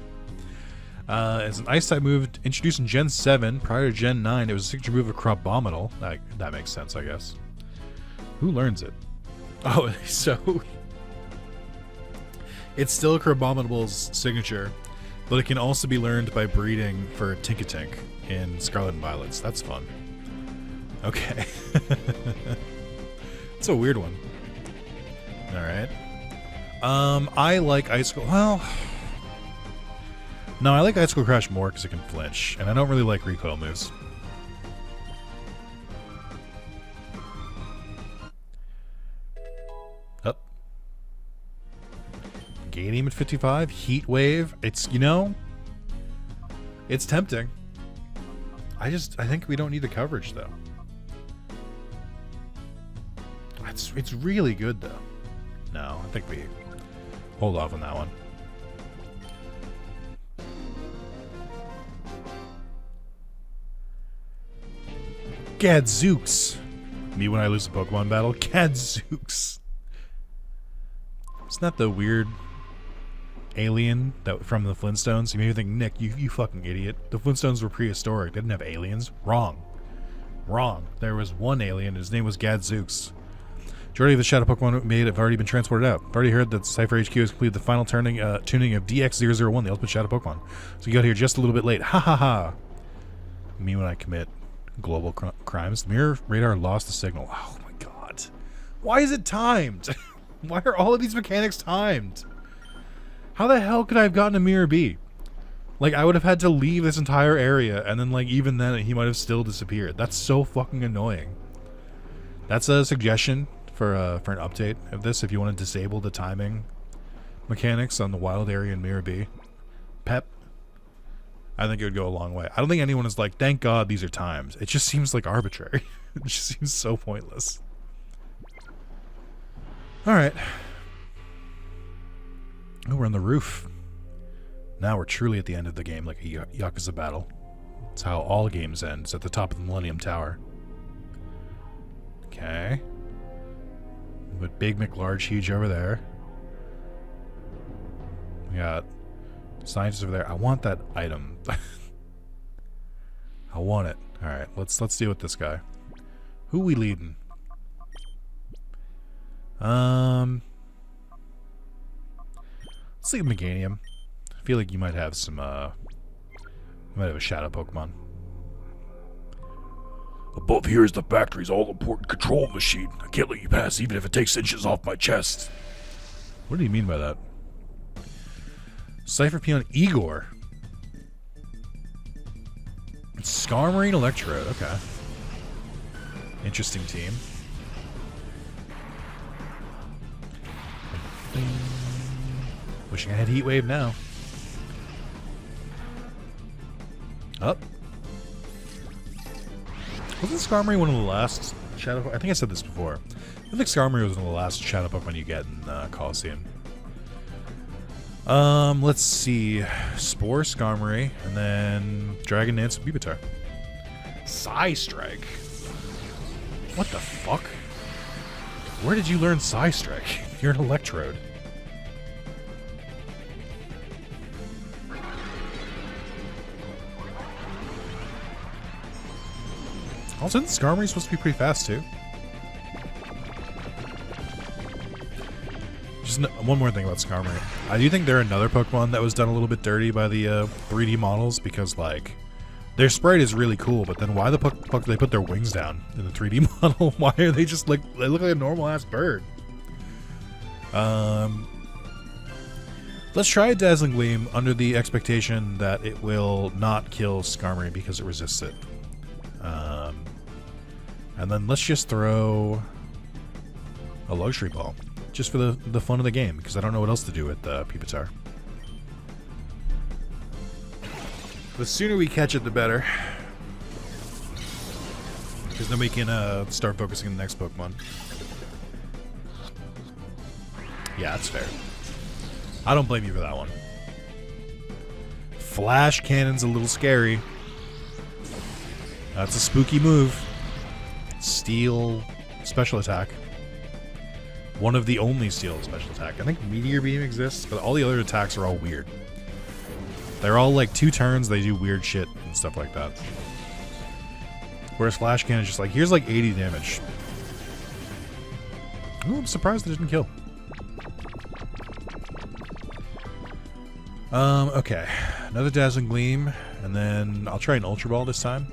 It's an ice type move introduced in Gen 7. Prior to Gen 9, it was a signature move of Crabominal. That makes sense, I guess. Who learns it? Oh, so... it's still Crabominal's signature, but it can also be learned by breeding for Tinkatink in Scarlet and Violets. That's fun. Okay. It's a weird one. Alright. I like Icicle... Well... No, I like Icicle Crash more because it can flinch, and I don't really like recoil moves. Up. Ganium at 55. Heat Wave. It's, you know... it's tempting. I think we don't need the coverage, though. It's really good, though. No, I think we hold off on that one. Gadzooks. Me when I lose a Pokemon battle. Gadzooks. Isn't that the weird alien that from the Flintstones? You made me think, Nick, you fucking idiot. The Flintstones were prehistoric. They didn't have aliens. Wrong. Wrong. There was one alien. His name was Gadzooks. Majority of the Shadow Pokemon we made have already been transported out. I've already heard that Cypher HQ has completed the final tuning of DX001, the ultimate Shadow Pokemon. So you got here just a little bit late. Ha ha ha. Me when I commit global crimes. Mirror radar lost the signal. Oh my god. Why is it timed? Why are all of these mechanics timed? How the hell could I have gotten a Mirror B? Like, I would have had to leave this entire area, and then, like, even then, he might have still disappeared. That's so fucking annoying. That's a suggestion for an update of this, if you want to disable the timing mechanics on the wild area in Mirror B. Pep. I think it would go a long way. I don't think anyone is like, thank God these are timed. It just seems like arbitrary. It just seems so pointless. Alright. Oh, we're on the roof. Now we're truly at the end of the game, like a Yakuza battle. That's how all games end. It's at the top of the Millennium Tower. Okay. But Big McLarge Huge over there. We got scientists over there. I want that item. I want it. Alright, let's deal with this guy. Who we leading? Let's lead Meganium. I feel like you might have some, you might have a shadow Pokemon. Above here is the factory's all-important control machine. I can't let you pass even if it takes inches off my chest. What do you mean by that? Cypher Peon Igor. Skarmory and Electrode, okay. Interesting team. Wishing I had Heat Wave now. Up. Wasn't Skarmory one of the last Shadow? I think I said this before. I think Skarmory was one of the last Shadow Pokemon you get in Coliseum. Let's see. Spore, Skarmory, and then Dragon Dance and Pupitar. Psy Strike. What the fuck? Where did you learn Psy Strike? You're an Electrode. Also, isn't Skarmory supposed to be pretty fast too? Just one more thing about Skarmory. I do think they're another Pokemon that was done a little bit dirty by the 3D models, because like their sprite is really cool, but then why the fuck do they put their wings down in the 3D model? Why are they just like, they look like a normal ass bird? Let's try a Dazzling Gleam under the expectation that it will not kill Skarmory because it resists it. And then let's just throw a Luxury Ball. Just for the fun of the game, because I don't know what else to do with Pupitar. The sooner we catch it, the better. Because then we can start focusing on the next Pokemon. Yeah, that's fair. I don't blame you for that one. Flash Cannon's a little scary. That's a spooky move. Steel special attack. One of the only steel special attack. I think Meteor Beam exists, but all the other attacks are all weird. They're all like 2 turns, they do weird shit and stuff like that. Whereas Flash Cannon is just like, here's like 80 damage. Ooh, I'm surprised it didn't kill. Okay. Another Dazzling Gleam, and then I'll try an Ultra Ball this time.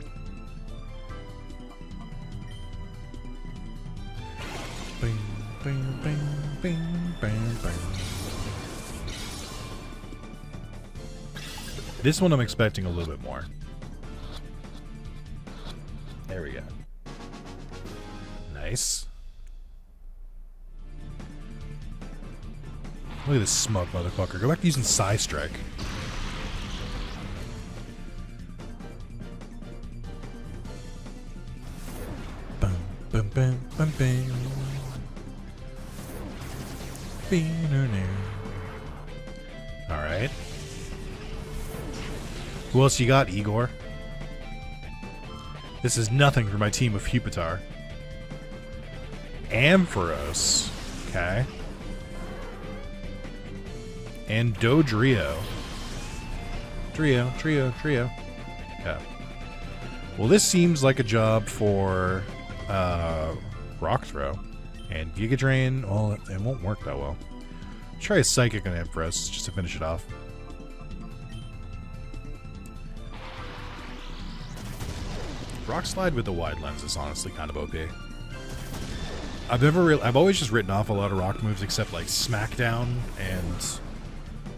Bing, bing, bing, bing, bing, bing. This one I'm expecting a little bit more. There we go. Nice. Look at this smug motherfucker. Go back to using Psy Strike. Bum, bum, bum, bum, bum. Alright. Who else you got, Igor? This is nothing for my team of Pupitar. Ampharos. Okay. And Dodrio. Trio. Yeah. Well, this seems like a job for Rock Throw. And Giga Drain, well, it won't work that well. Try a Psychic on Ampharos just to finish it off. Rock Slide with the wide lens is honestly kind of OP. I've always just written off a lot of rock moves except like Smackdown and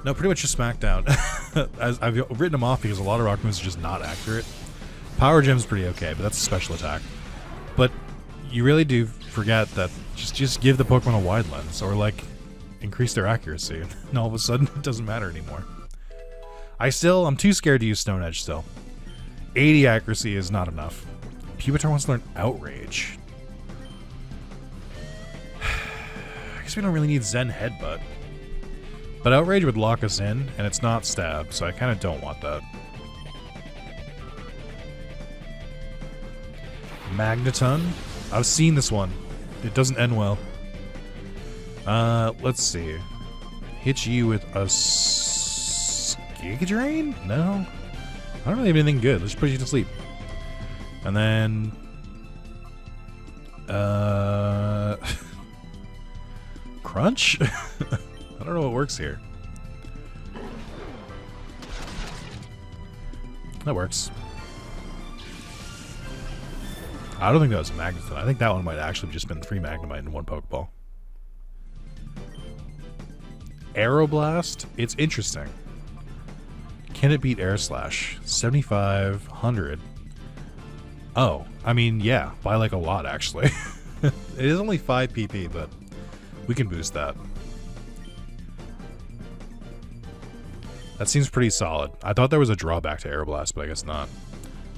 no, pretty much just Smackdown. I've written them off because a lot of rock moves are just not accurate. Power Gem's pretty okay, but that's a special attack. But you really do forget that just give the Pokemon a wide lens or like increase their accuracy, and all of a sudden it doesn't matter anymore. I'm too scared to use Stone Edge still. 80 accuracy is not enough. Pupitar wants to learn Outrage. I guess we don't really need Zen Headbutt. But Outrage would lock us in, and it's not Stab, so I kind of don't want that. Magneton. I've seen this one. It doesn't end well. Let's see. Hit you with a Giga Drain? No. I don't really have anything good. Let's put you to sleep. And then... Crunch? I don't know what works here. That works. I don't think that was Magneton. I think that one might actually have just been 3 Magnemite in 1 Pokeball. Aeroblast? It's interesting. Can it beat Air Slash? 7,500. Oh, I mean, yeah, by like a lot, actually. It is only 5 PP, but we can boost that. That seems pretty solid. I thought there was a drawback to Aeroblast, but I guess not.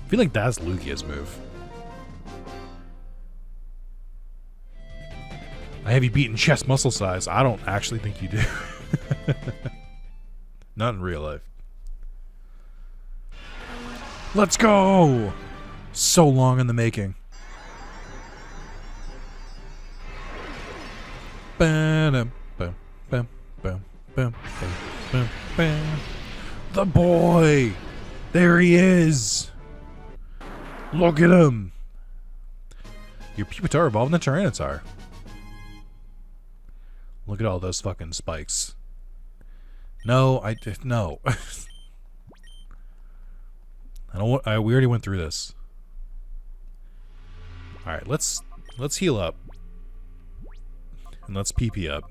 I feel like that's Lugia's move. I have you beaten chest muscle size. I don't actually think you do. Not in real life. Let's go! So long in the making. The boy! There he is! Look at him! Your Pupitar evolved into Tyranitar. Look at all those fucking spikes. No, no. I don't want. We already went through this. All right, let's heal up and let's PP up.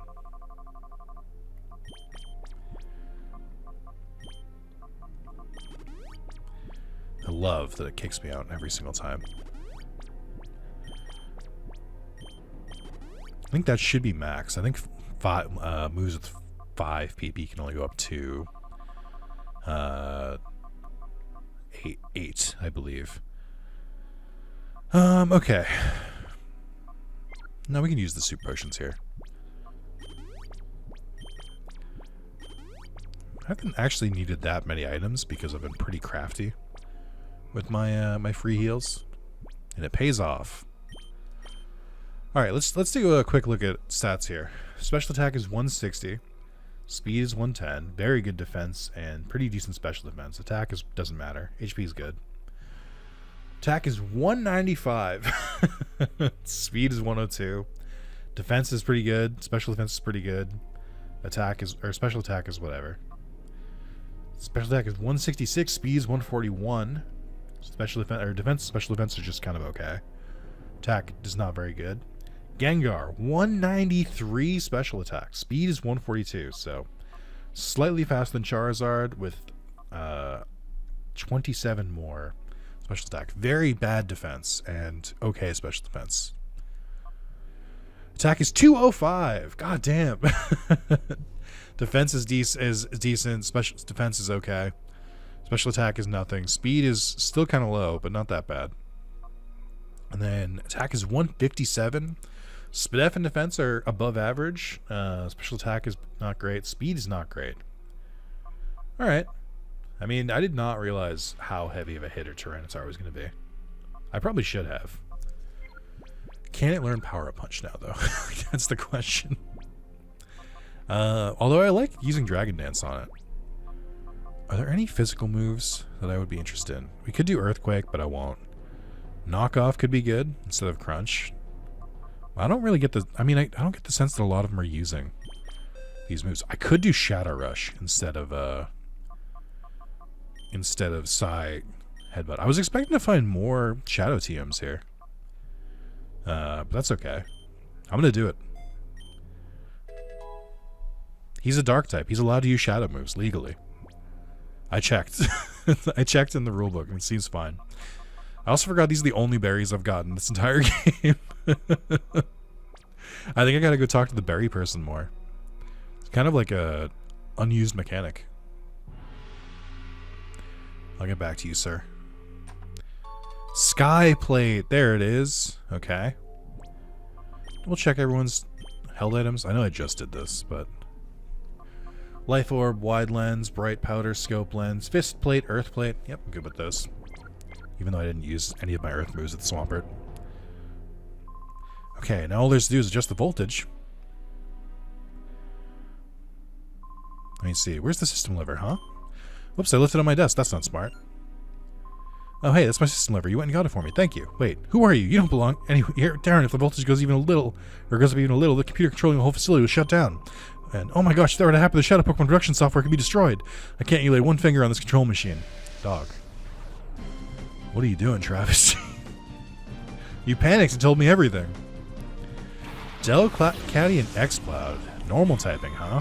I love that it kicks me out every single time. I think that should be max. I think moves with 5 PP can only go up to 8, I believe. Okay. Now we can use the soup potions here. I haven't actually needed that many items because I've been pretty crafty with my my free heals, and it pays off. All right, let's do a quick look at stats here. Special attack is 160, speed is 110, very good defense, and pretty decent special defense. Attack doesn't matter. HP is good. Attack is 195. Speed is 102. Defense is pretty good. Special defense is pretty good. Special attack is whatever. Special attack is 166. Speed is 141. Special defense, special defense is just kind of okay. Attack is not very good. Gengar 193 special attack. Speed is 142. So slightly faster than Charizard with 27 more special attack. Very bad defense and okay special defense. Attack is 205. God damn. Defense is decent. Special defense is okay. Special attack is nothing. Speed is still kind of low, but not that bad. And then attack is 157. Def and defense are above average. Special attack is not great. Speed is not great. All right. I mean, I did not realize how heavy of a hitter Tyranitar was going to be. I probably should have. Can it learn Power Up Punch now, though? That's the question. Although I like using Dragon Dance on it. Are there any physical moves that I would be interested in? We could do Earthquake, but I won't. Knockoff could be good instead of Crunch. I don't really get the... I mean, I don't get the sense that a lot of them are using these moves. I could do Shadow Rush instead of Psy Headbutt. I was expecting to find more Shadow TMs here. But that's okay. I'm gonna do it. He's a dark type. He's allowed to use shadow moves legally. I checked. I checked in the rulebook and it seems fine. I also forgot these are the only berries I've gotten this entire game. I think I gotta go talk to the berry person more. It's kind of like a unused mechanic. I'll get back to you, sir. Sky plate. There it is. Okay. We'll check everyone's held items. I know I just did this, but... Life orb, wide lens, bright powder, scope lens, fist plate, earth plate. Yep, I'm good with those. Even though I didn't use any of my earth moves at the Swampert. Okay, now all there's to do is adjust the voltage. Let me see. Where's the system lever, huh? Whoops, I left it on my desk. That's not smart. Oh, hey, that's my system lever. You went and got it for me. Thank you. Wait, who are you? You don't belong. Anyway, here, Darren, if the voltage goes even a little, or goes up even a little, the computer controlling the whole facility will shut down. And, oh my gosh, if that were to happen, the Shadow Pokemon production software could be destroyed. I can't even lay one finger on this control machine. Dog. What are you doing, Travis? You panicked and told me everything. Delcatty and X-Cloud. Normal typing, huh?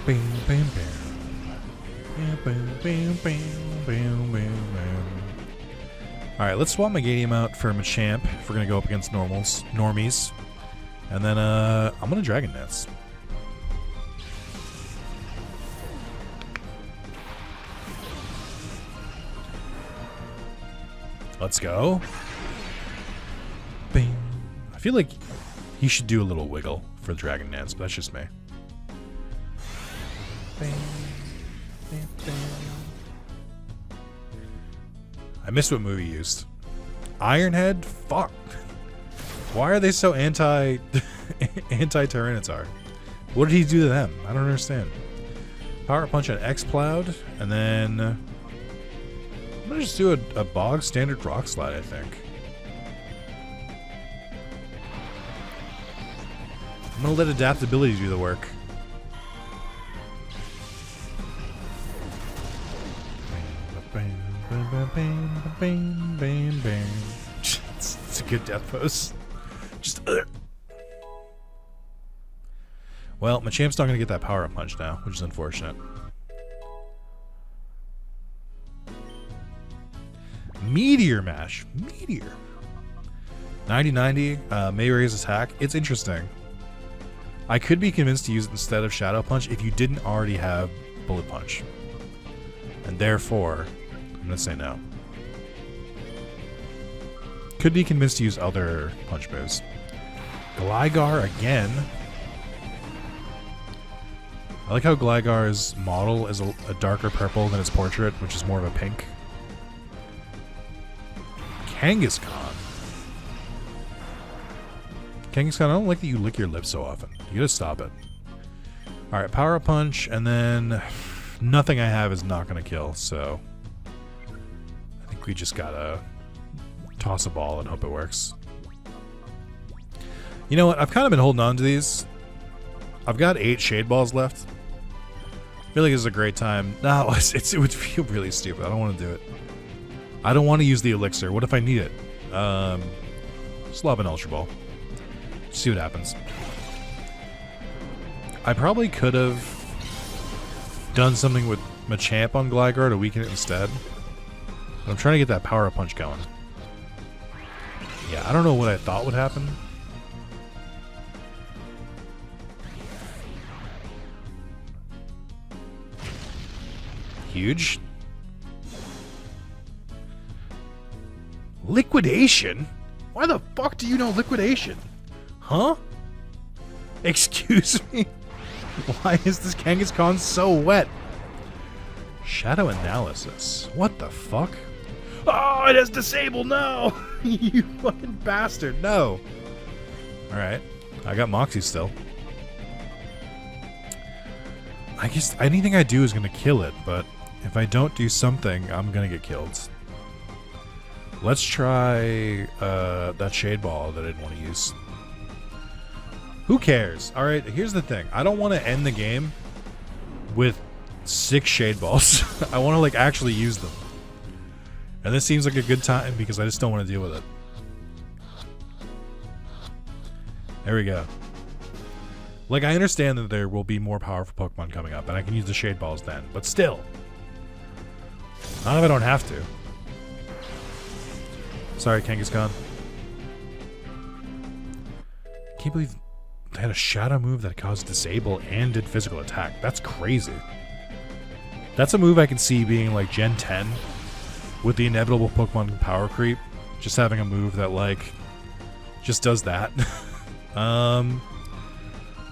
Bam, bam, bam. Alright, let's swap Megadium out for Machamp if we're going to go up against normies. And then I'm going to Dragon Dance. Let's go. Bing. I feel like he should do a little wiggle for the Dragon Dance, but that's just me. Bing. Bing, bing. I missed what movie used. Ironhead? Fuck. Why are they so anti-Tyranitar? What did he do to them? I don't understand. Power Punch on X-Cloud, and then... I'm gonna just do a bog standard Rock Slide, I think. I'm gonna let adaptability do the work. It's a good death pose. Just well, Machamp's not gonna get that power up punch now, which is unfortunate. Meteor Mash. Meteor. 90-90, may raise attack. It's interesting. I could be convinced to use it instead of Shadow Punch if you didn't already have Bullet Punch. And therefore, I'm going to say no. Could be convinced to use other punch moves. Gligar again. I like how Gligar's model is a darker purple than its portrait, which is more of a pink. Kangaskhan. Kangaskhan, I don't like that you lick your lips so often. You gotta stop it. Alright, Power Punch, and then nothing I have is not gonna kill, so I think we just gotta toss a ball and hope it works. You know what? I've kind of been holding on to these. I've got 8 Shade Balls left. I feel like this is a great time. No, it would feel really stupid. I don't want to do it. I don't want to use the elixir. What if I need it? Just lob an Ultra Ball. See what happens. I probably could have done something with Machamp on Gligar to weaken it instead. But I'm trying to get that Power Punch going. Yeah, I don't know what I thought would happen. Huge. Liquidation? Why the fuck do you know Liquidation? Huh? Excuse me? Why is this Kangaskhan so wet? Shadow Analysis. What the fuck? Oh, it has Disable, no! You fucking bastard, no! Alright. I got Moxie still. I guess anything I do is gonna kill it, but if I don't do something, I'm gonna get killed. Let's try that Shade Ball that I didn't want to use. Who cares? Alright, here's the thing. I don't want to end the game with 6 Shade Balls. I want to, like, actually use them. And this seems like a good time because I just don't want to deal with it. There we go. Like, I understand that there will be more powerful Pokemon coming up, and I can use the Shade Balls then, but still. Not if I don't have to. Sorry, Kangaskhan. I can't believe they had a Shadow move that caused Disable and did physical attack. That's crazy. That's a move I can see being like Gen 10 with the inevitable Pokemon power creep. Just having a move that like just does that.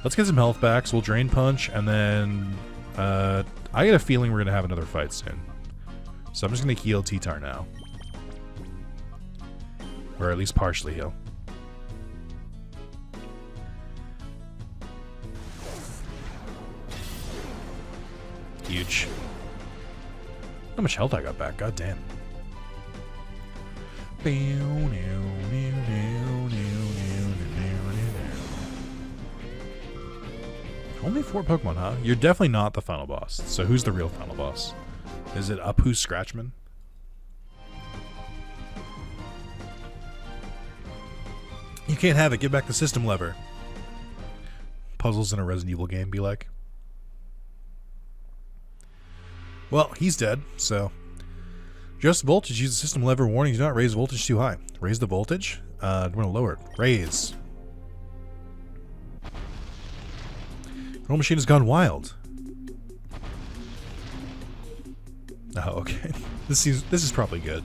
Let's get some health back. So we'll Drain Punch, and then I get a feeling we're going to have another fight soon. So I'm just going to heal T-Tar now. Or at least partially heal. Huge. How much health I got back? God damn. Only 4 Pokemon, huh? You're definitely not the final boss. So who's the real final boss? Is it Apu Scratchman? You can't have it. Give back the system lever. Puzzles in a Resident Evil game be like. Well, he's dead, so... Adjust voltage. Use the system lever. Warning, do not raise voltage too high. Raise the voltage. We're going to lower it. Raise. Control machine has gone wild. Oh, okay. This is probably good.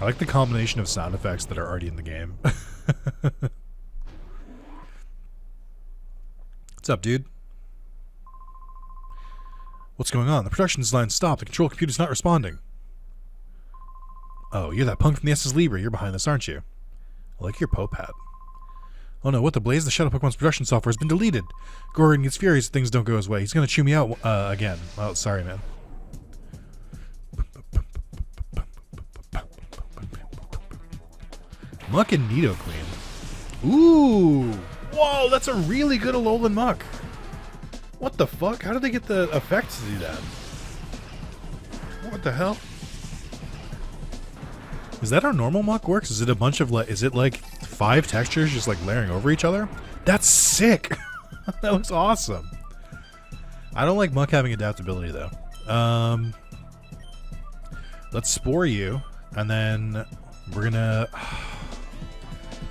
I like the combination of sound effects that are already in the game. What's up, dude? What's going on? The production line stopped. The control computer's not responding. Oh, you're that punk from the SS Libre. You're behind this, aren't you? I like your Pope hat. Oh no, what the blaze? The Shadow Pokemon's production software has been deleted. Gordon gets furious if things don't go his way. He's gonna chew me out again. Oh, sorry, man. Muck and Nidoqueen. Ooh! Whoa, that's a really good Alolan Muck. What the fuck? How did they get the effect to do that? What the hell? Is that how normal Muck works? Is it a bunch of like... Is it like 5 textures just like layering over each other? That's sick! That looks awesome. I don't like Muck having adaptability though. Let's Spore you, and then we're gonna...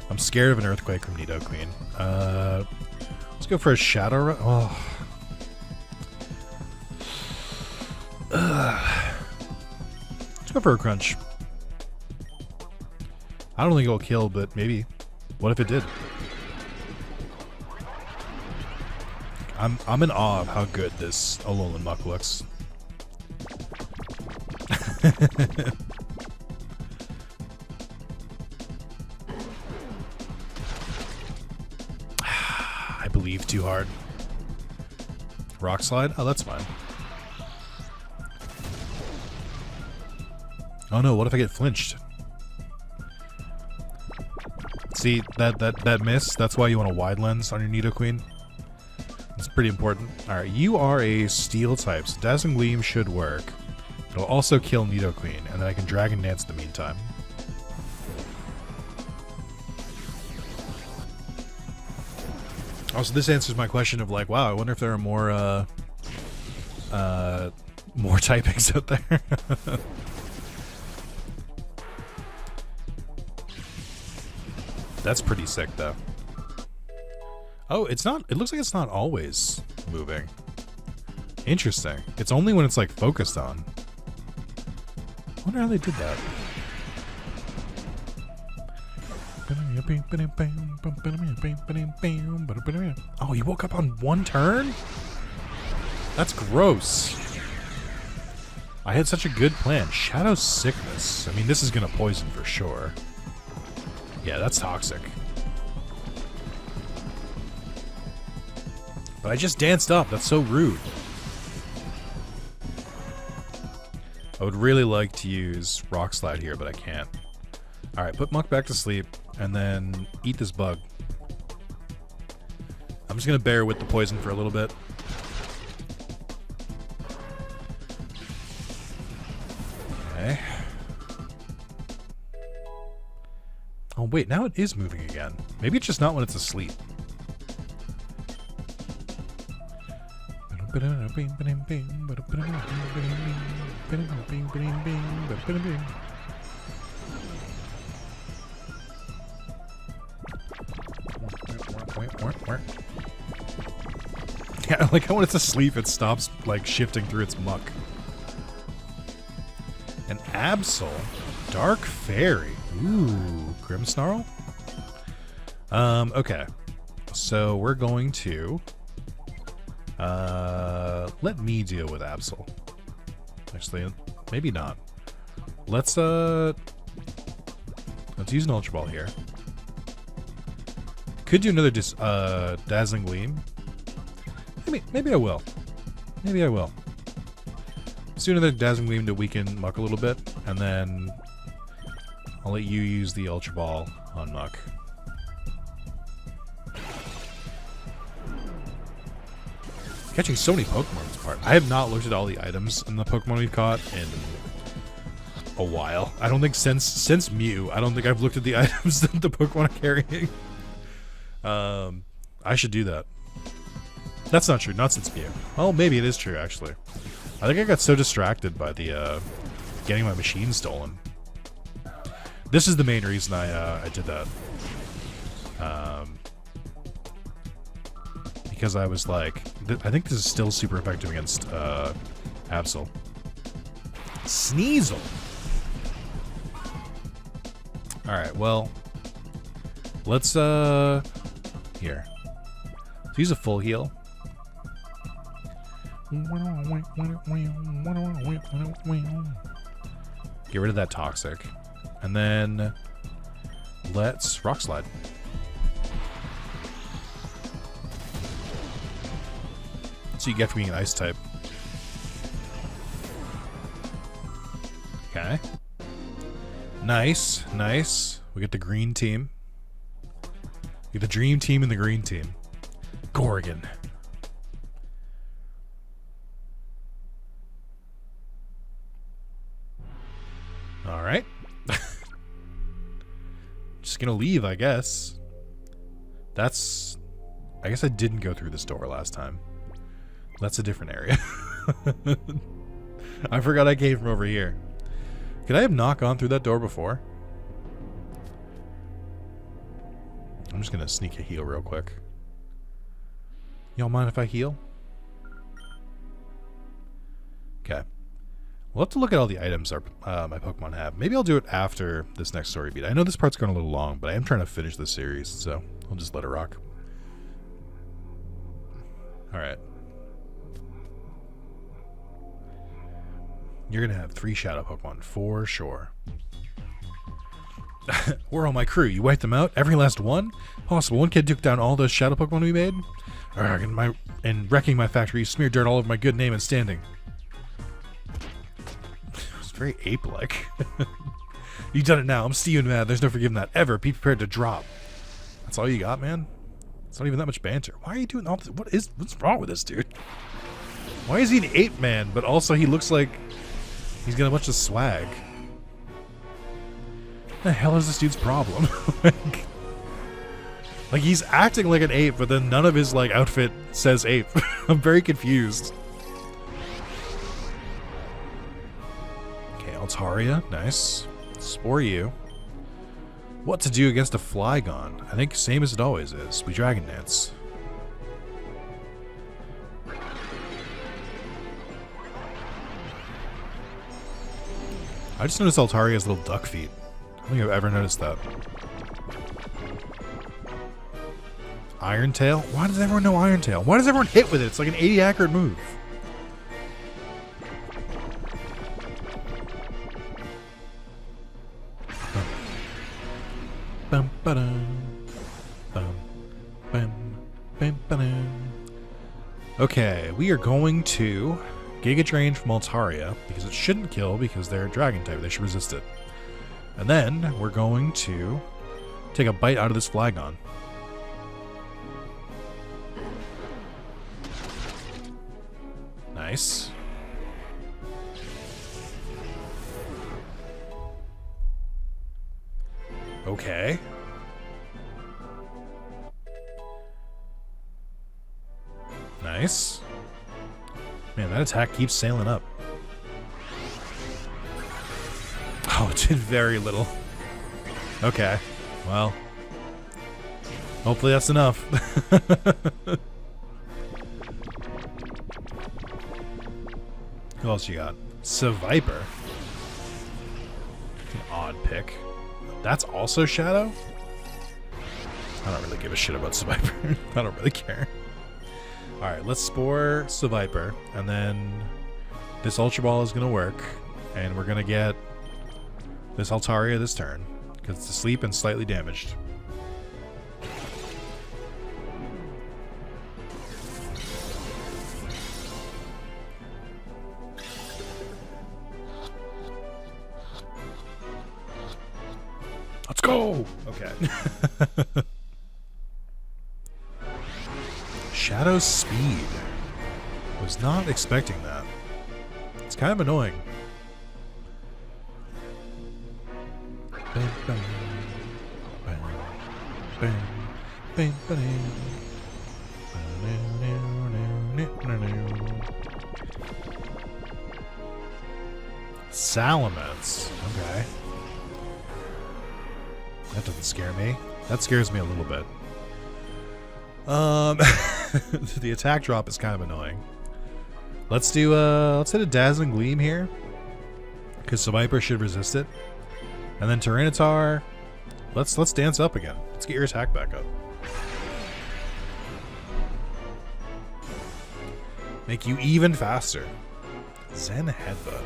I'm scared of an Earthquake from Nidoqueen. Let's go for a Shadow... Oh... Let's go for a Crunch. I don't think it'll kill, but maybe. What if it did? I'm in awe of how good this Alolan Muck looks. I believe too hard. Rock Slide? Oh, that's fine. Oh no, what if I get flinched? See, that miss, that's why you want a wide lens on your Nidoqueen. It's pretty important. Alright, you are a Steel type, so Dazzling Gleam should work. It'll also kill Nidoqueen, and then I can Dragon Dance in the meantime. Also, this answers my question of like, wow, I wonder if there are more typings out there. That's pretty sick, though. Oh, it's not... It looks like it's not always moving. Interesting. It's only when it's, like, focused on. I wonder how they did that. Oh, he woke up on 1 turn? That's gross. I had such a good plan. Shadow Sickness. I mean, this is gonna poison for sure. Yeah, that's toxic. But I just danced up. That's so rude. I would really like to use Rock Slide here, but I can't. Alright, put Muck back to sleep, and then eat this bug. I'm just gonna bear with the poison for a little bit. Okay. Oh wait, now it is moving again. Maybe it's just not when it's asleep. Yeah, like how when it's asleep it stops like shifting through its muck. An Absol. Dark Fairy. Ooh, Grimmsnarl? Okay. So we're going to let me deal with Absol. Actually, maybe not. Let's use an Ultra Ball here. Could do another Dazzling Gleam. Maybe I will. Maybe I will. Let's do another Dazzling Gleam to weaken Muck a little bit, and then I'll let you use the Ultra Ball on Muck. Catching so many Pokemon this part. I have not looked at all the items in the Pokemon we've caught in a while. I don't think since Mew, I don't think I've looked at the items that the Pokemon are carrying. I should do that. That's not true. Not since Mew. Well, maybe it is true, actually. I think I got so distracted by the getting my machine stolen. This is the main reason I did that. Because I was like, I think this is still super effective against Absol. Sneasel. All right. Well, let's here. Let's use a full heal. Get rid of that toxic. And then let's Rock Slide. So you get from being an ice type. Okay. Nice, nice. We get the green team. We get the dream team and the green team. Gorgon. Alright. Just gonna leave, I guess. That's... I guess I didn't go through this door last time. That's a different area. I forgot I came from over here. Could I have not gone through that door before? I'm just gonna sneak a heal real quick. Y'all mind if I heal? Okay. We'll have to look at all the items my Pokemon have. Maybe I'll do it after this next story beat. I know this part's going a little long, but I am trying to finish this series, so I'll just let it rock. Alright. You're going to have 3 Shadow Pokemon, for sure. Where are all my crew? You wiped them out? Every last one? Possible. One kid took down all those Shadow Pokemon we made? And wrecking my factory, you smeared dirt all over my good name and standing. It's very ape-like. You've done it now. I'm steaming mad. There's no forgiving that. Ever. Be prepared to drop. That's all you got, man? It's not even that much banter. Why are you doing all this? What's wrong with this dude? Why is he an ape man, but also he looks like he's got a bunch of swag? What the hell is this dude's problem? Like he's acting like an ape, but then none of his like outfit says ape. I'm very confused. Okay, Altaria, nice. Spore you. What to do against a Flygon? I think same as it always is. We Dragon Dance. I just noticed Altaria's little duck feet. I don't think I've ever noticed that. Iron Tail? Why does everyone know Iron Tail? Why does everyone hit with it? It's like an 80 accurate move. Bum, ba-dum. Bum, bum, bum, ba-dum. Okay, we are going to Giga Drain from Altaria because it shouldn't kill because they're Dragon type. They should resist it. And then we're going to take a bite out of this Flygon. Nice. Okay. Nice. Man, that attack keeps sailing up. Oh, it did very little. Okay. Well. Hopefully that's enough. Who else you got? Viper. An odd pick. That's also Shadow? I don't really give a shit about Viper. I don't really care. Alright, let's Spore Viper, and then this Ultra Ball is going to work, and we're going to get this Altaria this turn, because it's asleep and slightly damaged. Let's go! Okay. Shadow Speed. Was not expecting that. It's kind of annoying. Salamence. Okay. That doesn't scare me. That scares me a little bit. The attack drop is kind of annoying. Let's do let's hit a Dazzling Gleam here, because Viper should resist it. And then Tyranitar, let's dance up again. Let's get your attack back up. Make you even faster. Zen Headbutt.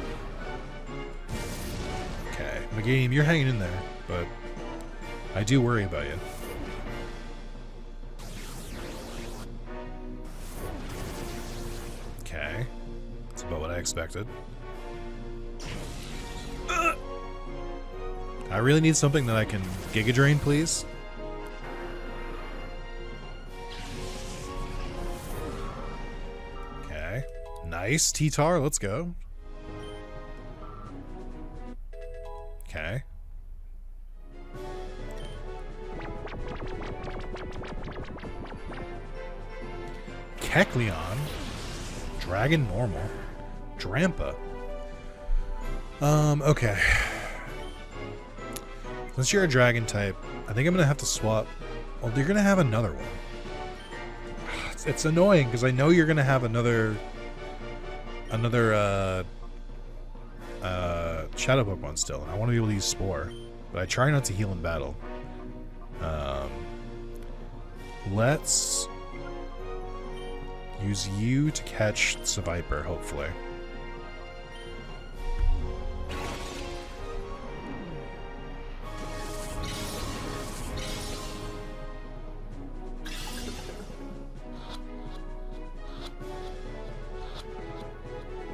Okay, Meganium, you're hanging in there, but I do worry about you. Okay. That's about what I expected. I really need something that I can Giga Drain, please. Okay. Nice. T-Tar, let's go. Okay. Kecleon. Dragon Normal. Drampa. Okay. Since you're a dragon type, I think I'm gonna have to swap. Well, you're gonna have another one. It's annoying because I know you're gonna have another Shadow Pokemon still. I want to be able to use Spore, but I try not to heal in battle. Let's use you to catch Viper, hopefully.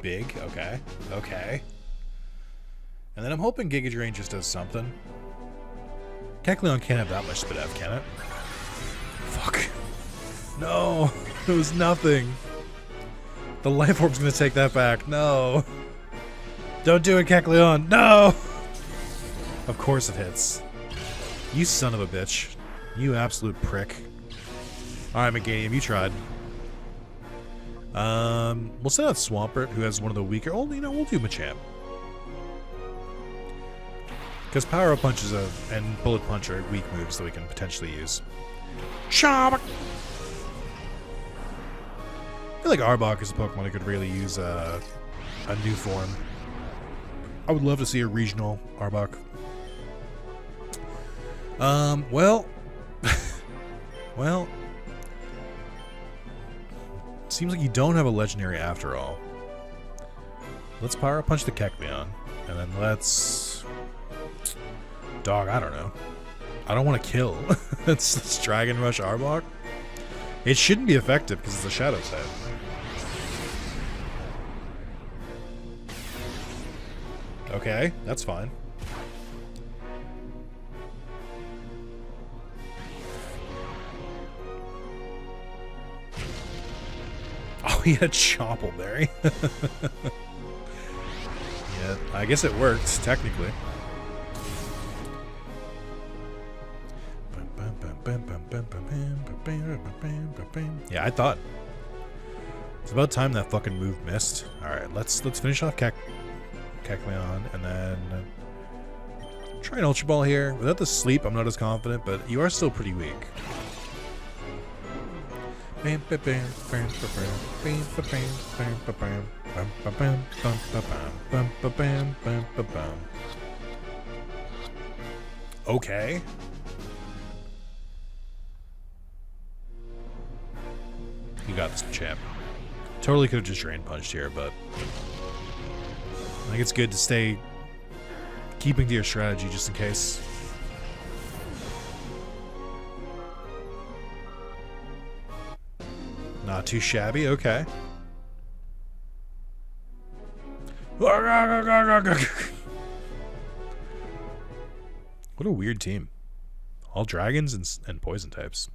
Big, okay. Okay. And then I'm hoping Giga Drain just does something. Kecleon can't have that much Spadef, can it? Fuck. No, it was nothing. The Life Orb's gonna take that back. No. Don't do it, Kecleon. No! Of course it hits. You son of a bitch. You absolute prick. Alright, Meganium, you tried. We'll send out Swampert, who has one of the weaker... Oh, you know, we'll do Machamp. Because Power Up Punch and Bullet Punch are weak moves that we can potentially use. Chomp! I feel like Arbok is a Pokemon that could really use a new form. I would love to see a regional Arbok. Well... well... Seems like you don't have a legendary after all. Let's Power Up Punch the Kecleon. And then let's... Dog, I don't know. I don't want to kill. Let's Dragon Rush Arbok. It shouldn't be effective because it's a Shadow type. Okay, that's fine. Oh, he had a Chompleberry. Yeah, I guess it worked, technically. Yeah, I thought. It's about time that fucking move missed. Alright, let's finish off Kecleon, and then try an Ultra Ball here. Without the sleep, I'm not as confident, but you are still pretty weak. Okay. You got this, champ. Totally could have just Drain Punched here, but I think it's good to stay keeping to your strategy just in case. Not too shabby, okay. What a weird team. All dragons and poison types.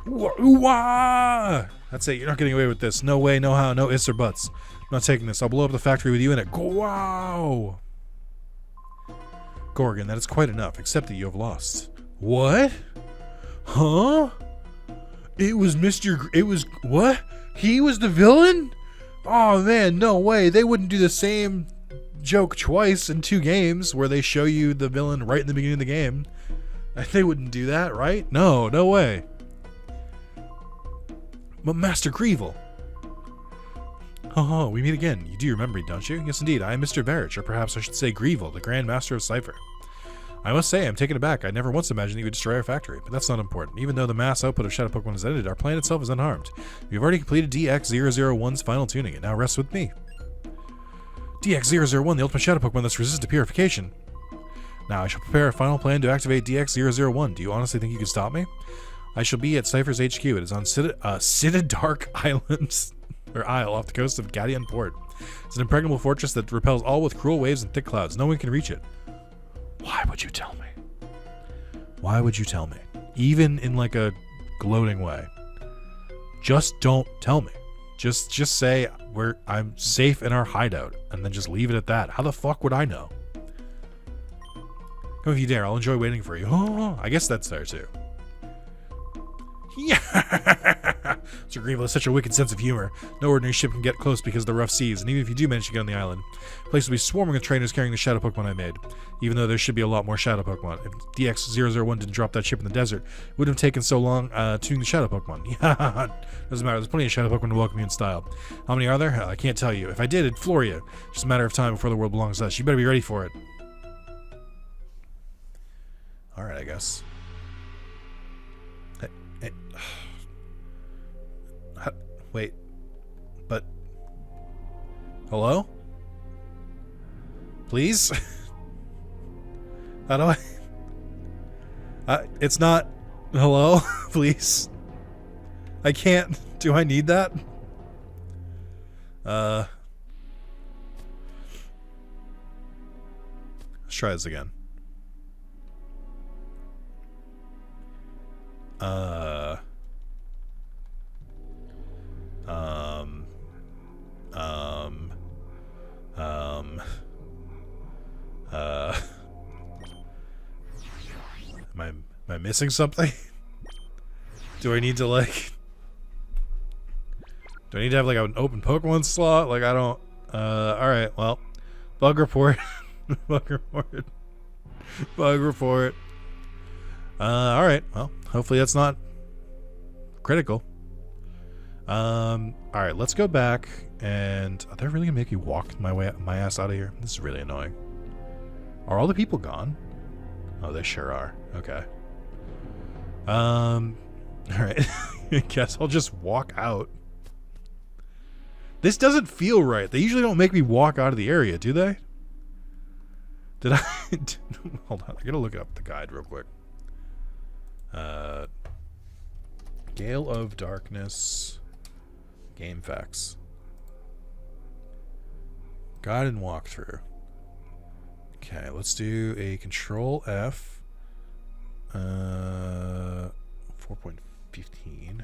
That's it, you're not getting away with this. No way, no how, no ifs or buts. I'm not taking this. I'll blow up the factory with you in it. Wow! Gorgon, that is quite enough, except that you have lost. What? Huh? It was what? He was the villain? Oh man, no way. They wouldn't do the same joke twice in 2 games where they show you the villain right in the beginning of the game. They wouldn't do that, right? No way. But Master Greevil. Oh, we meet again. You do remember me, don't you? Yes, indeed. I am Mr. Varich, or perhaps I should say Greevil, the Grand Master of Cipher. I must say, I'm taken aback. I never once imagined that you would destroy our factory, but that's not important. Even though the mass output of Shadow Pokemon has ended, our plan itself is unharmed. We've already completed DX001's final tuning. It now rests with me. DX001, the ultimate Shadow Pokemon that's resistant to purification. Now, I shall prepare a final plan to activate DX001. Do you honestly think you can stop me? I shall be at Cypher's HQ. It is on Citadark Islands, or Isle, off the coast of Gadian Port. It's an impregnable fortress that repels all with cruel waves and thick clouds. No one can reach it. Why would you tell me? Why would you tell me? Even in like a gloating way. Just don't tell me. Just say I'm safe in our hideout, and then just leave it at that. How the fuck would I know? Come if you dare. I'll enjoy waiting for you. Oh, I guess that's there too. Yeah. Sir Greevil has such a wicked sense of humor. No ordinary ship can get close because of the rough seas, and even if you do manage to get on the island, the place will be swarming with trainers carrying the Shadow Pokemon I made. Even though there should be a lot more Shadow Pokemon. If DX001 didn't drop that ship in the desert, it wouldn't have taken so long tuning the Shadow Pokemon. Yeah, doesn't matter. There's plenty of Shadow Pokemon to welcome you in style. How many are there? I can't tell you. If I did, it'd floor you. Just a matter of time before the world belongs to us. You better be ready for it. Alright, I guess. Hey. Wait, but hello? Please? How do I? It's not hello? Please? I can't. Do I need that? Let's try this again. Am I missing something? Do I need to like... Do I need to have like an open Pokemon slot? Like I don't... alright, well. Bug report. Bug report. Bug report. Alright, well, hopefully that's not critical. Alright, let's go back and... Are they really gonna make me walk my ass out of here? This is really annoying. Are all the people gone? Oh, they sure are. Okay. Alright. I guess I'll just walk out. This doesn't feel right. They usually don't make me walk out of the area, do they? Did I... Hold on, I gotta look up the guide real quick. Gale of Darkness. Game facts. Guide and walkthrough. Okay, let's do a Control F. 4.15.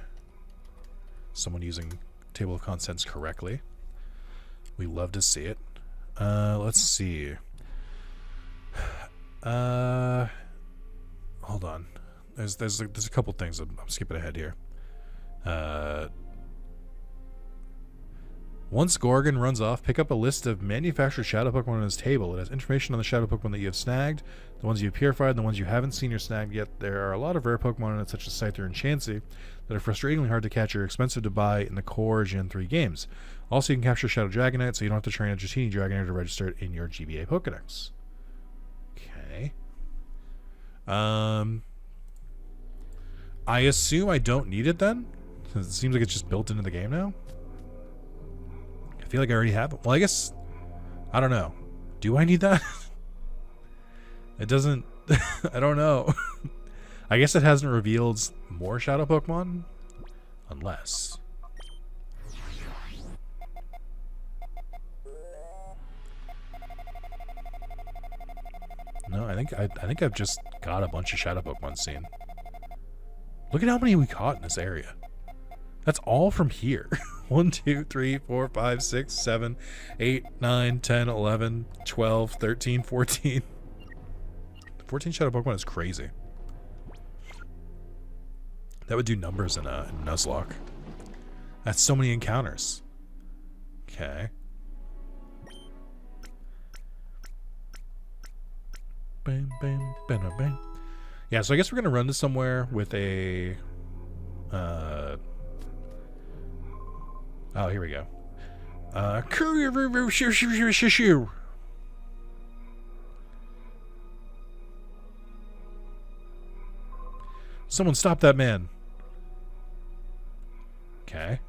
Someone using table of contents correctly. We love to see it. Let's see. Hold on. There's a couple things I'm skipping ahead here. Once Gorgon runs off, pick up a list of manufactured shadow Pokemon on his table. It has information on the shadow Pokemon that you have snagged, the ones you have purified, and the ones you haven't seen or snagged yet. There are a lot of rare Pokemon in it, such as Scyther and Chansey, that are frustratingly hard to catch or expensive to buy in the core Gen 3 games. Also, you can capture Shadow Dragonite, so you don't have to train a Dratini Dragonite to register it in your GBA Pokedex. Okay. I assume I don't need it then? Since it seems like it's just built into the game now? I feel like I already have it. Well, I guess... I don't know. Do I need that? It doesn't... I don't know. I guess it hasn't revealed more Shadow Pokemon? Unless... No, I think I've just got a bunch of Shadow Pokemon seen. Look at how many we caught in this area. That's all from here. 1, 2, 3, 4, 5, 6, 7, 8, 9, 10, 11, 12, 13, 14. 14 Shadow Pokemon is crazy. That would do numbers in Nuzlocke. That's so many encounters. Okay. Bam, bam, bam, bam. Yeah, so I guess we're gonna run to somewhere with a. Oh, here we go. Someone stop that man. Okay.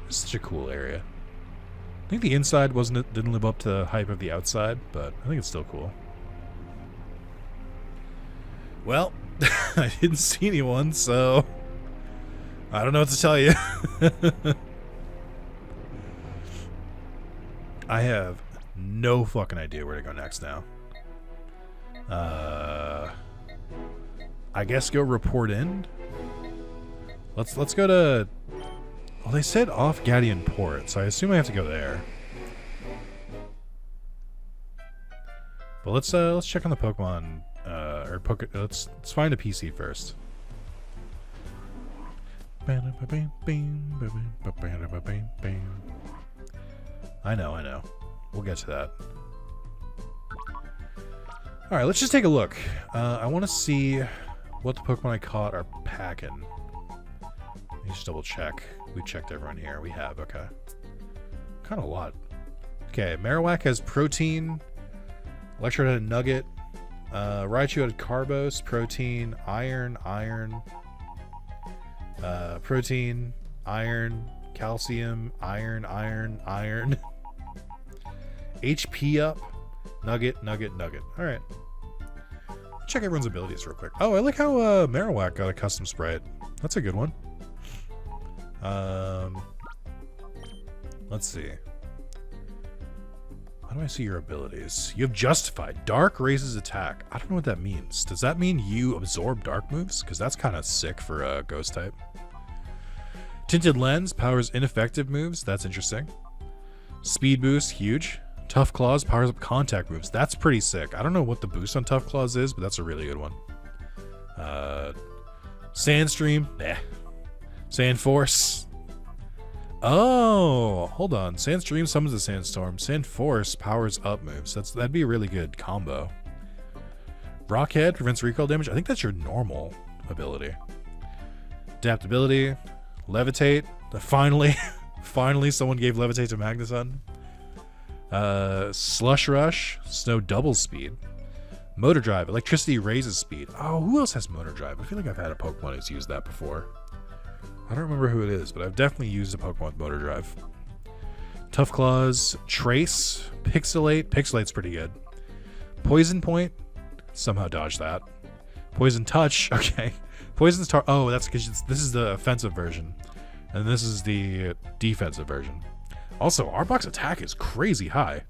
It's such a cool area. I think the inside didn't live up to the hype of the outside, but I think it's still cool. Well, I didn't see anyone, so I don't know what to tell you. I have no fucking idea where to go next now. I guess go report in. Let's go to. Well, they said off Gadian Port, so I assume I have to go there. But let's check on the Pokemon. Let's find a PC first. I know. We'll get to that. All right, let's just take a look. I want to see what the Pokemon I caught are packing. Let me just double check. We checked everyone here. We have, okay. Kind of a lot. Okay, Marowak has protein. Electrode had a nugget. Raichu had carbos, protein, iron, protein, iron, calcium, iron. HP up. Nugget. Alright. Check everyone's abilities real quick. Oh, I like how Marowak got a custom sprite. That's a good one. Let's see. How do I see your abilities? You have Justified. Dark raises attack. I don't know what that means. Does that mean you absorb dark moves? Because that's kind of sick for a ghost type. Tinted Lens powers ineffective moves. That's interesting. Speed boost, huge. Tough Claws powers up contact moves. That's pretty sick. I don't know what the boost on Tough Claws is, but that's a really good one. Sandstream, nah. Sand Force. Oh, hold on. Sandstream summons a Sandstorm. Sand Force powers up moves. That'd be a really good combo. Rockhead prevents recoil damage. I think that's your normal ability. Adaptability. Levitate. Finally someone gave Levitate to Magneton. Slush Rush. Snow doubles speed. Motor Drive. Electricity raises speed. Oh, who else has Motor Drive? I feel like I've had a Pokemon who's used that before. I don't remember who it is, but I've definitely used a Pokemon with Motor Drive. Tough Claws, Trace, Pixelate. Pixelate's pretty good. Poison Point. Somehow dodged that. Poison Touch. Okay. Poison's oh, that's because this is the offensive version. And this is the defensive version. Also, Arbok's attack is crazy high.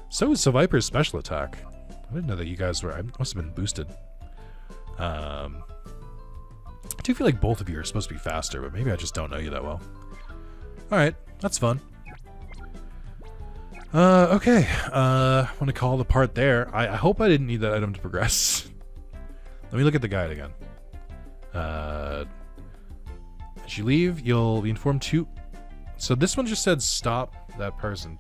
So is Seviper's special attack. I didn't know that you guys were... I must have been boosted. I do feel like both of you are supposed to be faster, but maybe I just don't know you that well. Alright, that's fun. Okay. I'm gonna call the part there. I hope I didn't need that item to progress. Let me look at the guide again. As you leave, you'll be informed to... So this one just said stop that person.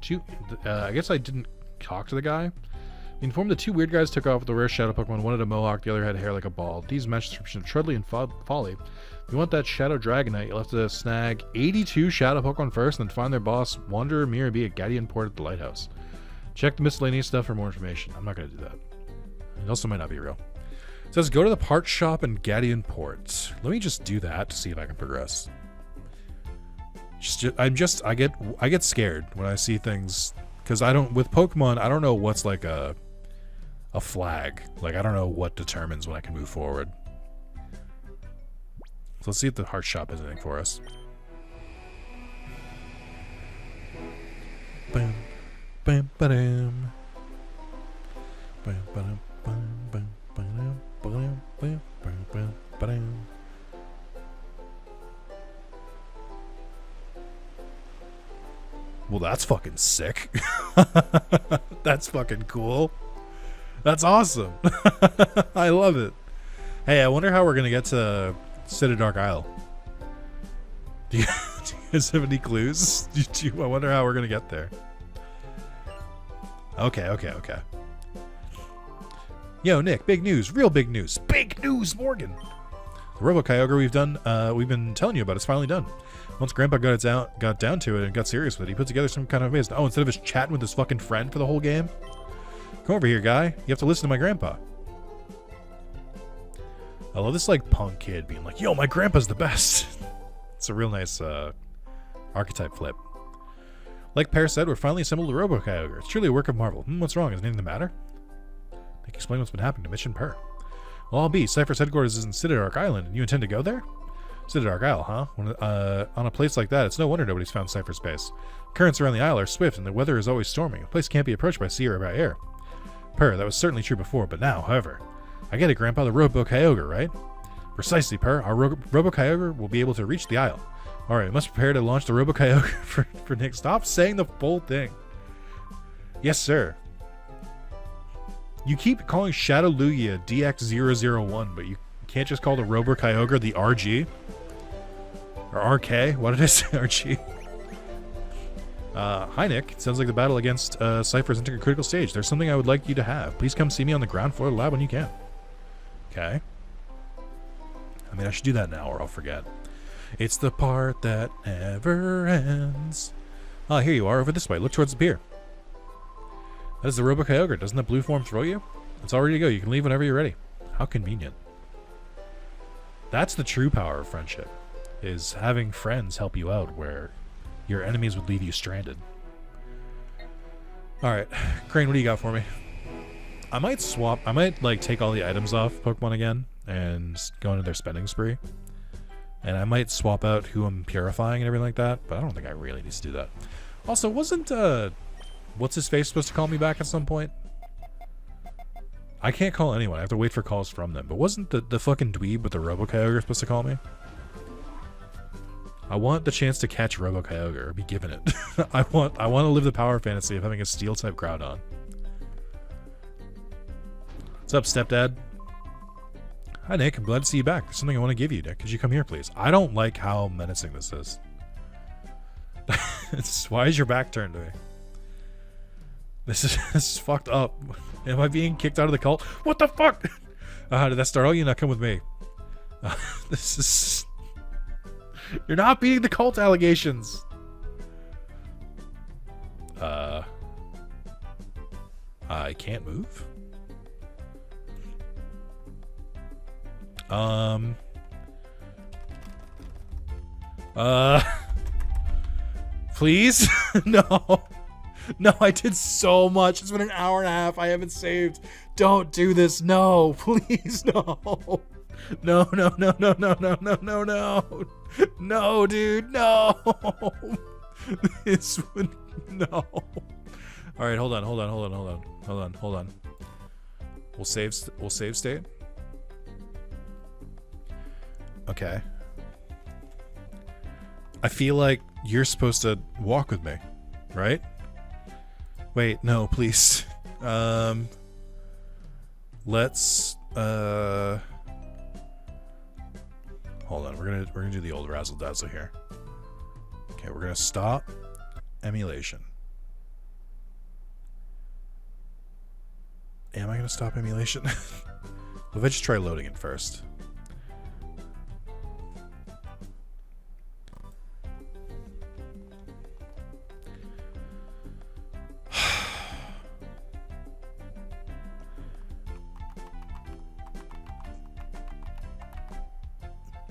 I guess I didn't talk to the guy. Be informed the two weird guys took off with the rare shadow Pokemon. One had a mohawk, the other had hair like a ball. These match description of Trudley and Folly. If you want that Shadow Dragonite, you'll have to snag 82 Shadow Pokemon first, and then find their boss, Wanderer Mirabee, at Gadian Port at the Lighthouse. Check the miscellaneous stuff for more information. I'm not going to do that. It also might not be real. It says go to the part shop in Gadian Port. Let me just do that to see if I can progress. I get scared when I see things, because with Pokemon, I don't know what's like a flag. Like, I don't know what determines when I can move forward. So let's see if the heart shop has anything for us. Bam, bam, ba-dam. Bam, ba-dam, bam, bam, ba-dam, ba-dam, bam, bam, bam, ba-dam. Well, that's fucking sick. That's fucking cool. That's awesome. I love it. Hey, I wonder how we're gonna get to City Dark Isle. Do you guys have any clues? I wonder how we're gonna get there. Okay. Yo, Nick, big news, real big news. Big news, Morgan. The Robo Kyogre we've been telling you about is finally done. Once Grandpa got down to it and got serious with it, he put together some kind of amazing... Oh, instead of just chatting with his fucking friend for the whole game? Come over here, guy. You have to listen to my grandpa. I love this, like, punk kid being like, yo, my grandpa's the best. It's a real nice archetype flip. Like Pear said, we're finally assembled a Robo Kyogre. It's truly a work of marvel. What's wrong? Is anything the matter? Nick, explain what's been happening to Mitch and Per. Well, I'll be. Cypher's headquarters is in City Dark Island, and you intend to go there? City Dark Isle, huh? On a place like that, it's no wonder nobody's found Cypher's base. Currents around the isle are swift, and the weather is always stormy. The place can't be approached by sea or by air. Per, that was certainly true before, but now, however... I get it, Grandpa, the Robo Kyogre, right? Precisely, Per. Our Robo Kyogre will be able to reach the isle. Alright, we must prepare to launch the Robo Kyogre for Nick. Stop saying the full thing. Yes, sir. You keep calling Shadow Lugia DX001, but you can't just call the Robo Kyogre the RG? Or RK? What did I say? RG? Hi, Nick. It sounds like the battle against Cypher's entering a critical stage. There's something I would like you to have. Please come see me on the ground floor of the lab when you can. Okay. I mean, I should do that now or I'll forget. It's the part that never ends. Ah, here you are, over this way. Look towards the pier. That is the Robo Kyogre. Doesn't the blue form throw you? It's all ready to go. You can leave whenever you're ready. How convenient. That's the true power of friendship, is having friends help you out where your enemies would leave you stranded. Alright, Crane, what do you got for me? I might like take all the items off Pokemon again and go into their spending spree. And I might swap out who I'm purifying and everything like that, but I don't think I really need to do that. Also, wasn't what's-his-face supposed to call me back at some point? I can't call anyone. I have to wait for calls from them. But wasn't the fucking dweeb with the Robo Kyogre supposed to call me? I want the chance to catch Robo Kyogre or be given it. I want to live the power fantasy of having a Steel-type Groudon. What's up, stepdad? Hi, Nick. I'm glad to see you back. There's something I want to give you, Nick. Could you come here, please? I don't like how menacing this is. Why is your back turned to me? This is fucked up. Am I being kicked out of the cult? What the fuck? Did that start? Oh, you not come with me. This is... You're not beating the cult allegations. I can't move. Please? No. No, I did so much. It's been an hour and a half. I haven't saved. Don't do this. No, please, no. No. No, dude, no. This would... No. Alright, hold on. We'll save state. Okay. I feel like you're supposed to walk with me, right? Wait, no, please. Let's hold on. We're gonna do the old razzle dazzle here. Okay, we're gonna stop emulation. Am I gonna stop emulation? Well, let's just try loading it first.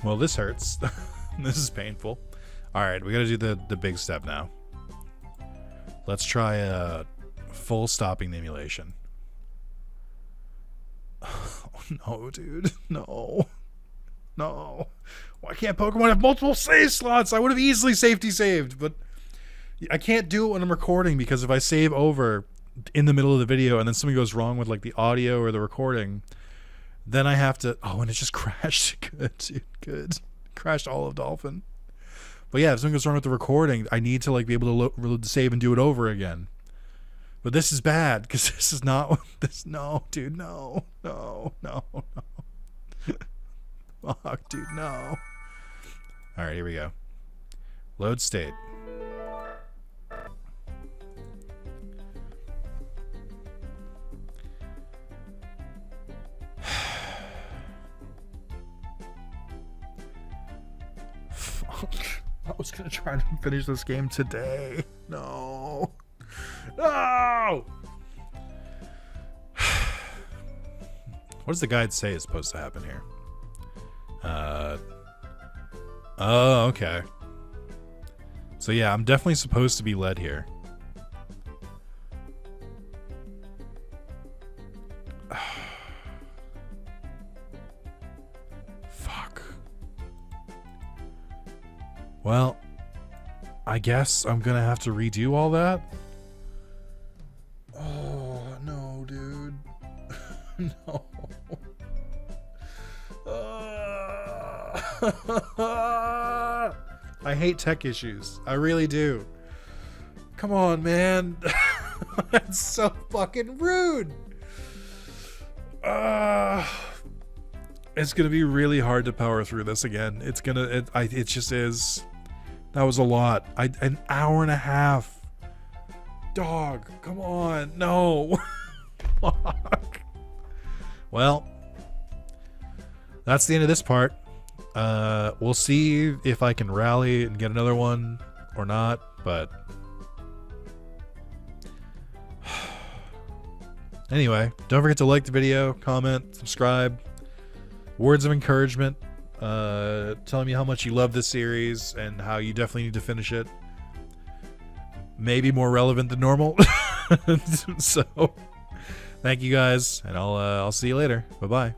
Well, this hurts. This is painful. Alright, we gotta do the big step now. Let's try full stopping the emulation. Oh, no, dude. No. No. Why can't Pokemon have multiple save slots? I would have easily safety saved, but I can't do it when I'm recording because if I save over in the middle of the video and then something goes wrong with like the audio or the recording, then I have to... Oh, and it just crashed. Good, dude. Good. Crashed all of Dolphin. But yeah, if something goes wrong with the recording, I need to like be able to save and do it over again. But this is bad because this is not... This, no, dude, no. No, no, no. Fuck, dude, no. Alright, here we go. Load state. I was gonna try to finish this game today. No. No! What does the guide say is supposed to happen here? Oh, okay. So yeah, I'm definitely supposed to be led here. Fuck. Well, I guess I'm gonna have to redo all that. Oh, no, dude. No. I hate tech issues. I really do. Come on, man. That's so fucking rude. It's gonna be really hard to power through this again. It just is. That was a lot. An hour and a half. Dog, come on. No. Fuck. Well, that's the end of this part. We'll see if I can rally and get another one or not, but anyway, don't forget to like the video, comment, subscribe. Words of encouragement, telling me how much you love this series and how you definitely need to finish it. Maybe more relevant than normal. So, thank you guys, and I'll see you later. Bye-bye.